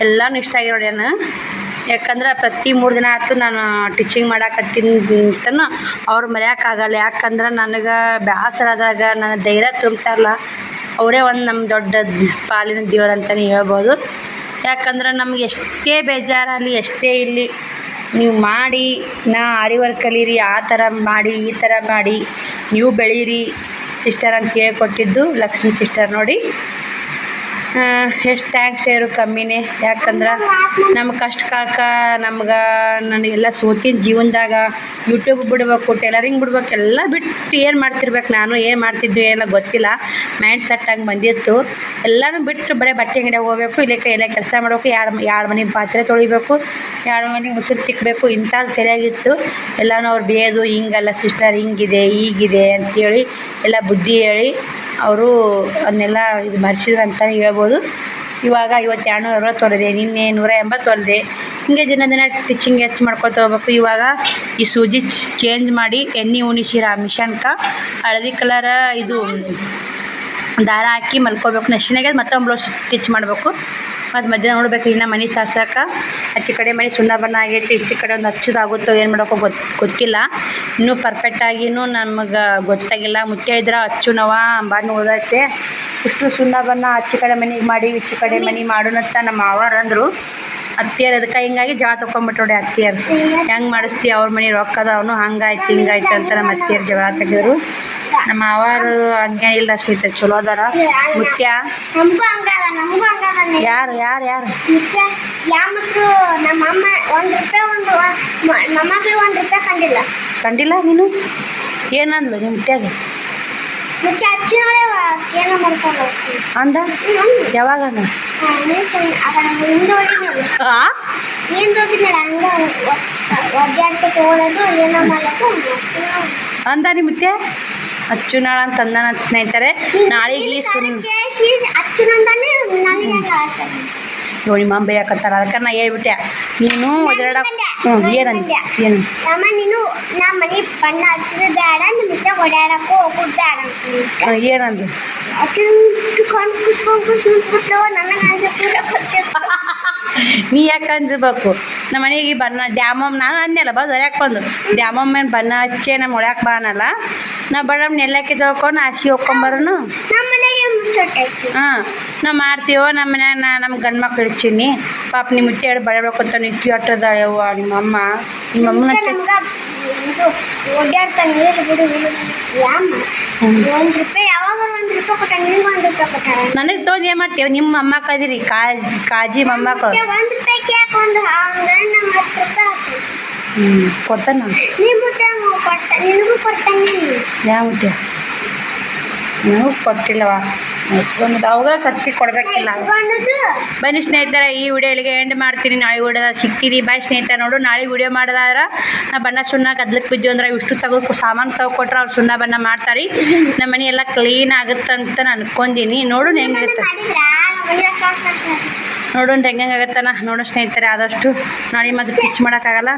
ಎಲ್ಲನೂ ಇಷ್ಟ ಆಗಿ ನೋಡಿ ನಾನು. ಯಾಕಂದ್ರೆ ಪ್ರತಿ 3 ದಿನ ಆಯ್ತು ನಾನು ಟೀಚಿಂಗ್ ಮಾಡಾಕತ್ತೀನಿ ಅಂತನೂ ಅವ್ರು ಮರೆಯೋಕ್ಕಾಗಲ್ಲ. ಯಾಕಂದ್ರೆ ನನಗೆ ಬೇಸರದಾಗ ನನ್ನ ಧೈರ್ಯ ತುಂಬ್ತಾರಲ್ಲ ಅವರೇ ಒಂದು ನಮ್ಮ ದೊಡ್ಡ ಪಾಲಿನ ದೇವ್ರು ಅಂತಲೇ ಹೇಳ್ಬೋದು. ಯಾಕಂದ್ರೆ ನಮ್ಗೆ ಎಷ್ಟೇ ಬೇಜಾರಲ್ಲಿ ಎಷ್ಟೇ ಇಲ್ಲಿ ನೀವು ಮಾಡಿ ಆರಿ ವರ್ಕ್ ಕಲೀರಿ, ಆ ಥರ ಮಾಡಿ ಈ ಥರ ಮಾಡಿ ನೀವು ಬೆಳೀರಿ ಸಿಸ್ಟರ್ ಅಂತ ಹೇಳ್ಕೊಟ್ಟಿದ್ದು ಲಕ್ಷ್ಮೀ ಸಿಸ್ಟರ್ ನೋಡಿ. ಎಷ್ಟು ಥ್ಯಾಂಕ್ಸ್ ಹೇಳು ಕಮ್ಮಿನೇ. ಯಾಕಂದ್ರೆ ನಮ್ಮ ಕಷ್ಟ ಕಾಲಕ್ಕೆ ನನಗೆಲ್ಲ ಸೋತಿನ ಜೀವನದಾಗ ಯೂಟ್ಯೂಬ್ ಬಿಡ್ಬೇಕು, ಟೈಲರಿಂಗ್ ಬಿಡ್ಬೇಕು, ಎಲ್ಲ ಬಿಟ್ಟು ಏನು ಮಾಡ್ತಿರ್ಬೇಕು. ನಾನು ಏನು ಮಾಡ್ತಿದ್ವಿ ಏನೋ ಗೊತ್ತಿಲ್ಲ, ಮೈಂಡ್ ಸೆಟ್ ಆಗಿ ಬಂದಿತ್ತು. ಎಲ್ಲನೂ ಬಿಟ್ಟು ಬರೀ ಬಟ್ಟೆ ಅಂಗಡಿಯಾಗ ಹೋಗ್ಬೇಕು, ಎಲ್ಲ ಕೆಲಸ ಮಾಡಬೇಕು, ಎರಡು ಮನೆ ಪಾತ್ರೆ ತೊಳಿಬೇಕು, 2 ಮನೆ ಮುಸುರು ತಿಕ್ಕಬೇಕು, ಇಂಥದ್ದು ತಲೆಯಾಗಿತ್ತು. ಎಲ್ಲನೂ ಅವ್ರು ಬೇದು ಹಿಂಗಲ್ಲ ಸಿಸ್ಟರ್, ಹಿಂಗಿದೆ ಹೀಗಿದೆ ಅಂಥೇಳಿ ಎಲ್ಲ ಬುದ್ಧಿ ಹೇಳಿ ಅವರು ಅದನ್ನೆಲ್ಲ ಇದು ಮರೆಸಿದ್ರು ಅಂತಲೇ ಹೇಳ್ಬೋದು. ಇವಾಗ 260 ಹೊಲಿದೆ, ನಿನ್ನೆ 180 ಹೊಲಿದೆ. ಹಿಂಗೆ ದಿನ ಟಿಚಿಂಗ್ ಹೆಚ್ಚು ಮಾಡ್ಕೊತ ಹೋಗ್ಬೇಕು. ಇವಾಗ ಈ ಸೂಜಿ ಚೇಂಜ್ ಮಾಡಿ ಎಣ್ಣೆ ಉಣಿಸಿರ ಆ ಮಿಷನ್ಗೆ ಹಳದಿ ಕಲರ್ ಇದು ದಾರ ಹಾಕಿ ಮಲ್ಕೋಬೇಕು. ನೆಶಿನಾಗೆ ಮತ್ತೊಂದು ಬ್ಲೌಸ್ ಸ್ಟಿಚ್ ಮಾಡಬೇಕು. ಮತ್ತು ಮಧ್ಯಾಹ್ನ ನೋಡ್ಬೇಕು ಇನ್ನು ಮನೆ ಸಾರ್ಸಕ್ಕೆ. ಆಚೆ ಕಡೆ ಮನೆ ಸುಣ್ಣ ಬಣ್ಣ ಆಗೈತಿ, ಈಚೆ ಕಡೆ ಒಂದು ಹಚ್ಚೋದಾಗುತ್ತೋ ಏನು ಮಾಡೋಕ್ಕೋ ಗೊತ್ತಿಲ್ಲ. ಇನ್ನೂ ಪರ್ಫೆಕ್ಟಾಗಿಯೂ ನಮಗೆ ಗೊತ್ತಾಗಿಲ್ಲ. ಮುತ್ಯ ಇದ್ರೆ ಹಚ್ಚು ನವ ಬಣ್ಣ ಉಳ್ದೈತೆ, ಇಷ್ಟು ಸುಣ್ಣ ಬಣ್ಣ ಆಚೆ ಕಡೆ ಮನೆಗೆ ಮಾಡಿ ಈಚೆ ಕಡೆ ಮನೆ ಮಾಡೋಣಂತ ನಮ್ಮ ಮಾವಾರು ಅಂದರು. ಅತ್ತಿಯರು ಅದಕ್ಕೆ ಹಿಂಗಾಗಿ ಜಗಳ ತೊಗೊಂಬಿಟ್ಟು ನೋಡಿ. ಅತ್ತಿಯರು ಹೆಂಗೆ ಮಾಡಿಸ್ತೀವಿ, ಅವ್ರ ಮನೆ ರೊಕ್ಕದ ಅವನು ಹಂಗಾಯ್ತು ಹಿಂಗಾಯ್ತು ಅಂತ ನಮ್ಮ ಅತ್ತಿಯರು ಜಗಳ ತೆಗೆದ್ರು. ನಮ್ಮ ಮಾವಾರು ಹಂಗೆ ಇಲ್ಲ ಸ್ನೇಹಿತರೆ, ಚಲೋ ಅದಾರ. ಮುತ್ಯ ಯಾರು ನಮ್ಮಮ್ಮ 1 ರೂಪಾಯಿ ಕಂಡಿಲ್ಲ ನೀನು? ಏನಂದ್ಲು ನಿಮ್ಮ ಮುತ್ಯಾಗ? ಅಂದ ಯಾವಾಗ ಅಂದ? ಅಂದ ನಿಮ್ಮ ಮುತ್ಯ ಅಚ್ಚುನಾಳ ಅಂತ ಅಂದ ನನ್ನ ಸ್ನೇಹಿತರೆ. ನಾಳೆಗೆ ನೋಡಿ ಮಾಮ ಬೇಯಕತ್ತಾರ, ಅದಕ್ಕೆ ನಾ ಹೇಳ್ಬಿಟ್ಟೆ ನೀನು ಒದರಾಡಕ್ಕೆ. ಏನಂದ ನೀನು ನಮ್ಮ ಮನೆ ಬಣ್ಣ ಹಚ್ಚೋದು ಬೇಡ, ನಿಮ್ಮ ಜೊತೆ ಓಡಾಡಕ್ಕೂ ಹೋಗೋದು ಬೇಡ ಅಂತ. ಏನಂದು ನೀ ಯಾಕೆ ಅಂಜಬೇಕು ನಮ್ಮ ಮನೆಗೆ ಬಣ್ಣ ದ್ಯಾಮಮ್ಮ ನಾನು ಅಂದೆಲ್ಲ ಬಸ್ ಹೊರ್ಯಾಕೆ ಬಂದು ದ್ಯಾಮಮ್ಮನ ಬಣ್ಣ ಹಚ್ಚೆ ನಮ್ಮ ಹೊಳ್ಯಾಕೆ ಬಾ ಅನ್ನಲ್ಲ ನಾ ಬಡಮ್ ನೆಲ್ಲಕ್ಕೆ ತೊಳ್ಕೊಂಡು ಹಸಿ ಹೋಗ್ಕೊಂಬರೋನು ನಮ್ಮ ಮನೆಗೆ ಮುಚ್ಚಟ್ಟೈತಿ ಹಾಂ ನಾವು ಮಾಡ್ತೀವೋ ನಮ್ಮ ಮನ್ಯಾಗ ನಮ್ಮ ಗಂಡು ಮಕ್ಳು ಇಡ್ಸೀನಿ ಪಾಪ ನಿಮ್ಮ ಮುಟ್ಟೆ ಬಡಬೇಕಂತ ನಿಕ್ಕಿ ಹೊಟ್ಟದಾಳೆ ಅವ್ವ ನಿಮ್ಮಮ್ಮ ನಿಮ್ಮಮ್ಮನ ಇದು ಓಡಾಡ್ತಾನೆ ನೀರು ಬಿಡು ಯಾಮ್ಮ ₹1 ಯಾವಾಗ ₹1 ಕೊಟ್ಟ ನಿಮ್ಗೆ ₹1 ಕೊಟ್ಟಾರ ನನಗೆ ತೋದು ಏನು ಮಾಡ್ತೀವಿ ನಿಮ್ಮ ಮೊಮ್ಮಕ್ಳು ಅದೀರಿ ಕಾಜಿ ಮೊಮ್ಮಕ್ಳು ₹1 ಯಾಕೆ ಒಂದು ಹಂಗಂದ್ರೆ ನಂಗೆ ₹10 ಆಯ್ತು ಕೊಡ್ತಾನೆ ನಾನು ನೀವು ಕೊಡ್ತಾ ನಿನಗೂ ಕೊಡ್ತಾನೆ ಯಾವ ಮುದ್ದೆ ನನಗೂ ಕೊಟ್ಟಿಲ್ಲವ ಇಸ್ಕೊಂಡ್ ಅವಾಗ ಖರ್ಚಿಗೆ ಕೊಡಬೇಕಿಲ್ಲ ಬನ್ನಿ ಸ್ನೇಹಿತರೆ ಈ ವಿಡಿಯೋ ಇಲ್ಲಿಗೆ ಎಂಡ್ ಮಾಡ್ತೀನಿ ನಾಳೆ ವಿಡಿಯೋದಾಗ ಸಿಗ್ತೀನಿ ಬಾಯ್ ಸ್ನೇಹಿತರೆ ನೋಡು ನಾಳೆ ವಿಡಿಯೋ ಮಾಡಿದಾದ್ರೆ ನಾ ಬಣ್ಣ ಸುಣ್ಣ ಗದ್ಲಕ್ಕೆ ಬಿದ್ದು ಅಂದ್ರೆ ಇಷ್ಟು ತಗೋ ಸಾಮಾನು ತಗೊಕೊಟ್ರೆ ಅವ್ರು ಸುಣ್ಣ ಬಣ್ಣ ಮಾಡ್ತಾರೆ ನಮ್ಮ ಮನೆ ಎಲ್ಲ ಕ್ಲೀನ್ ಆಗುತ್ತಂತ ನಾನು ಅನ್ಕೊಂಡೀನಿ ನೋಡು ಹೆಂಗಿರುತ್ತೆ ನೋಡೋಣ ಹೆಂಗಾಗತ್ತನ ನೋಡೋ ಸ್ನೇಹಿತರೆ ಆದಷ್ಟು ನಾಳೆ ಮತ್ತೆ ಪಿಚ್ ಮಾಡೋಕ್ಕಾಗಲ್ಲ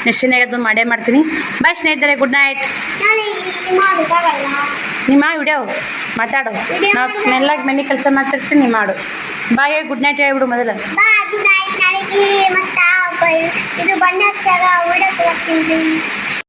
ನೆಕ್ಸ್ಟಿನಾಗದು ಮಾಡೇ ಮಾಡ್ತೀನಿ ಬಾಯ್ ಸ್ನೇಹಿತರೆ ಗುಡ್ ನೈಟ್ ನಿಮ್ಮ ವಿಡಿಯೋ ಮಾತಾಡು ನಾವು ಮೆಲ್ಲಾಗಿ ಮನೆ ಕೆಲಸ ಮಾಡ್ತಿರ್ತೀನಿ ನೀ ಮಾಡು ಬಾಯ್ ಗುಡ್ ನೈಟ್ ಹೇಳ್ಬಿಡು ಮೊದಲು ಗುಡ್ ನೈಟ್ ನಾಳೆಗೆ ಮತ್ತೆ ಇದು ಬಣ್ಣ ಹಚ್ಚಾಗ ವಿಡಿಯೋ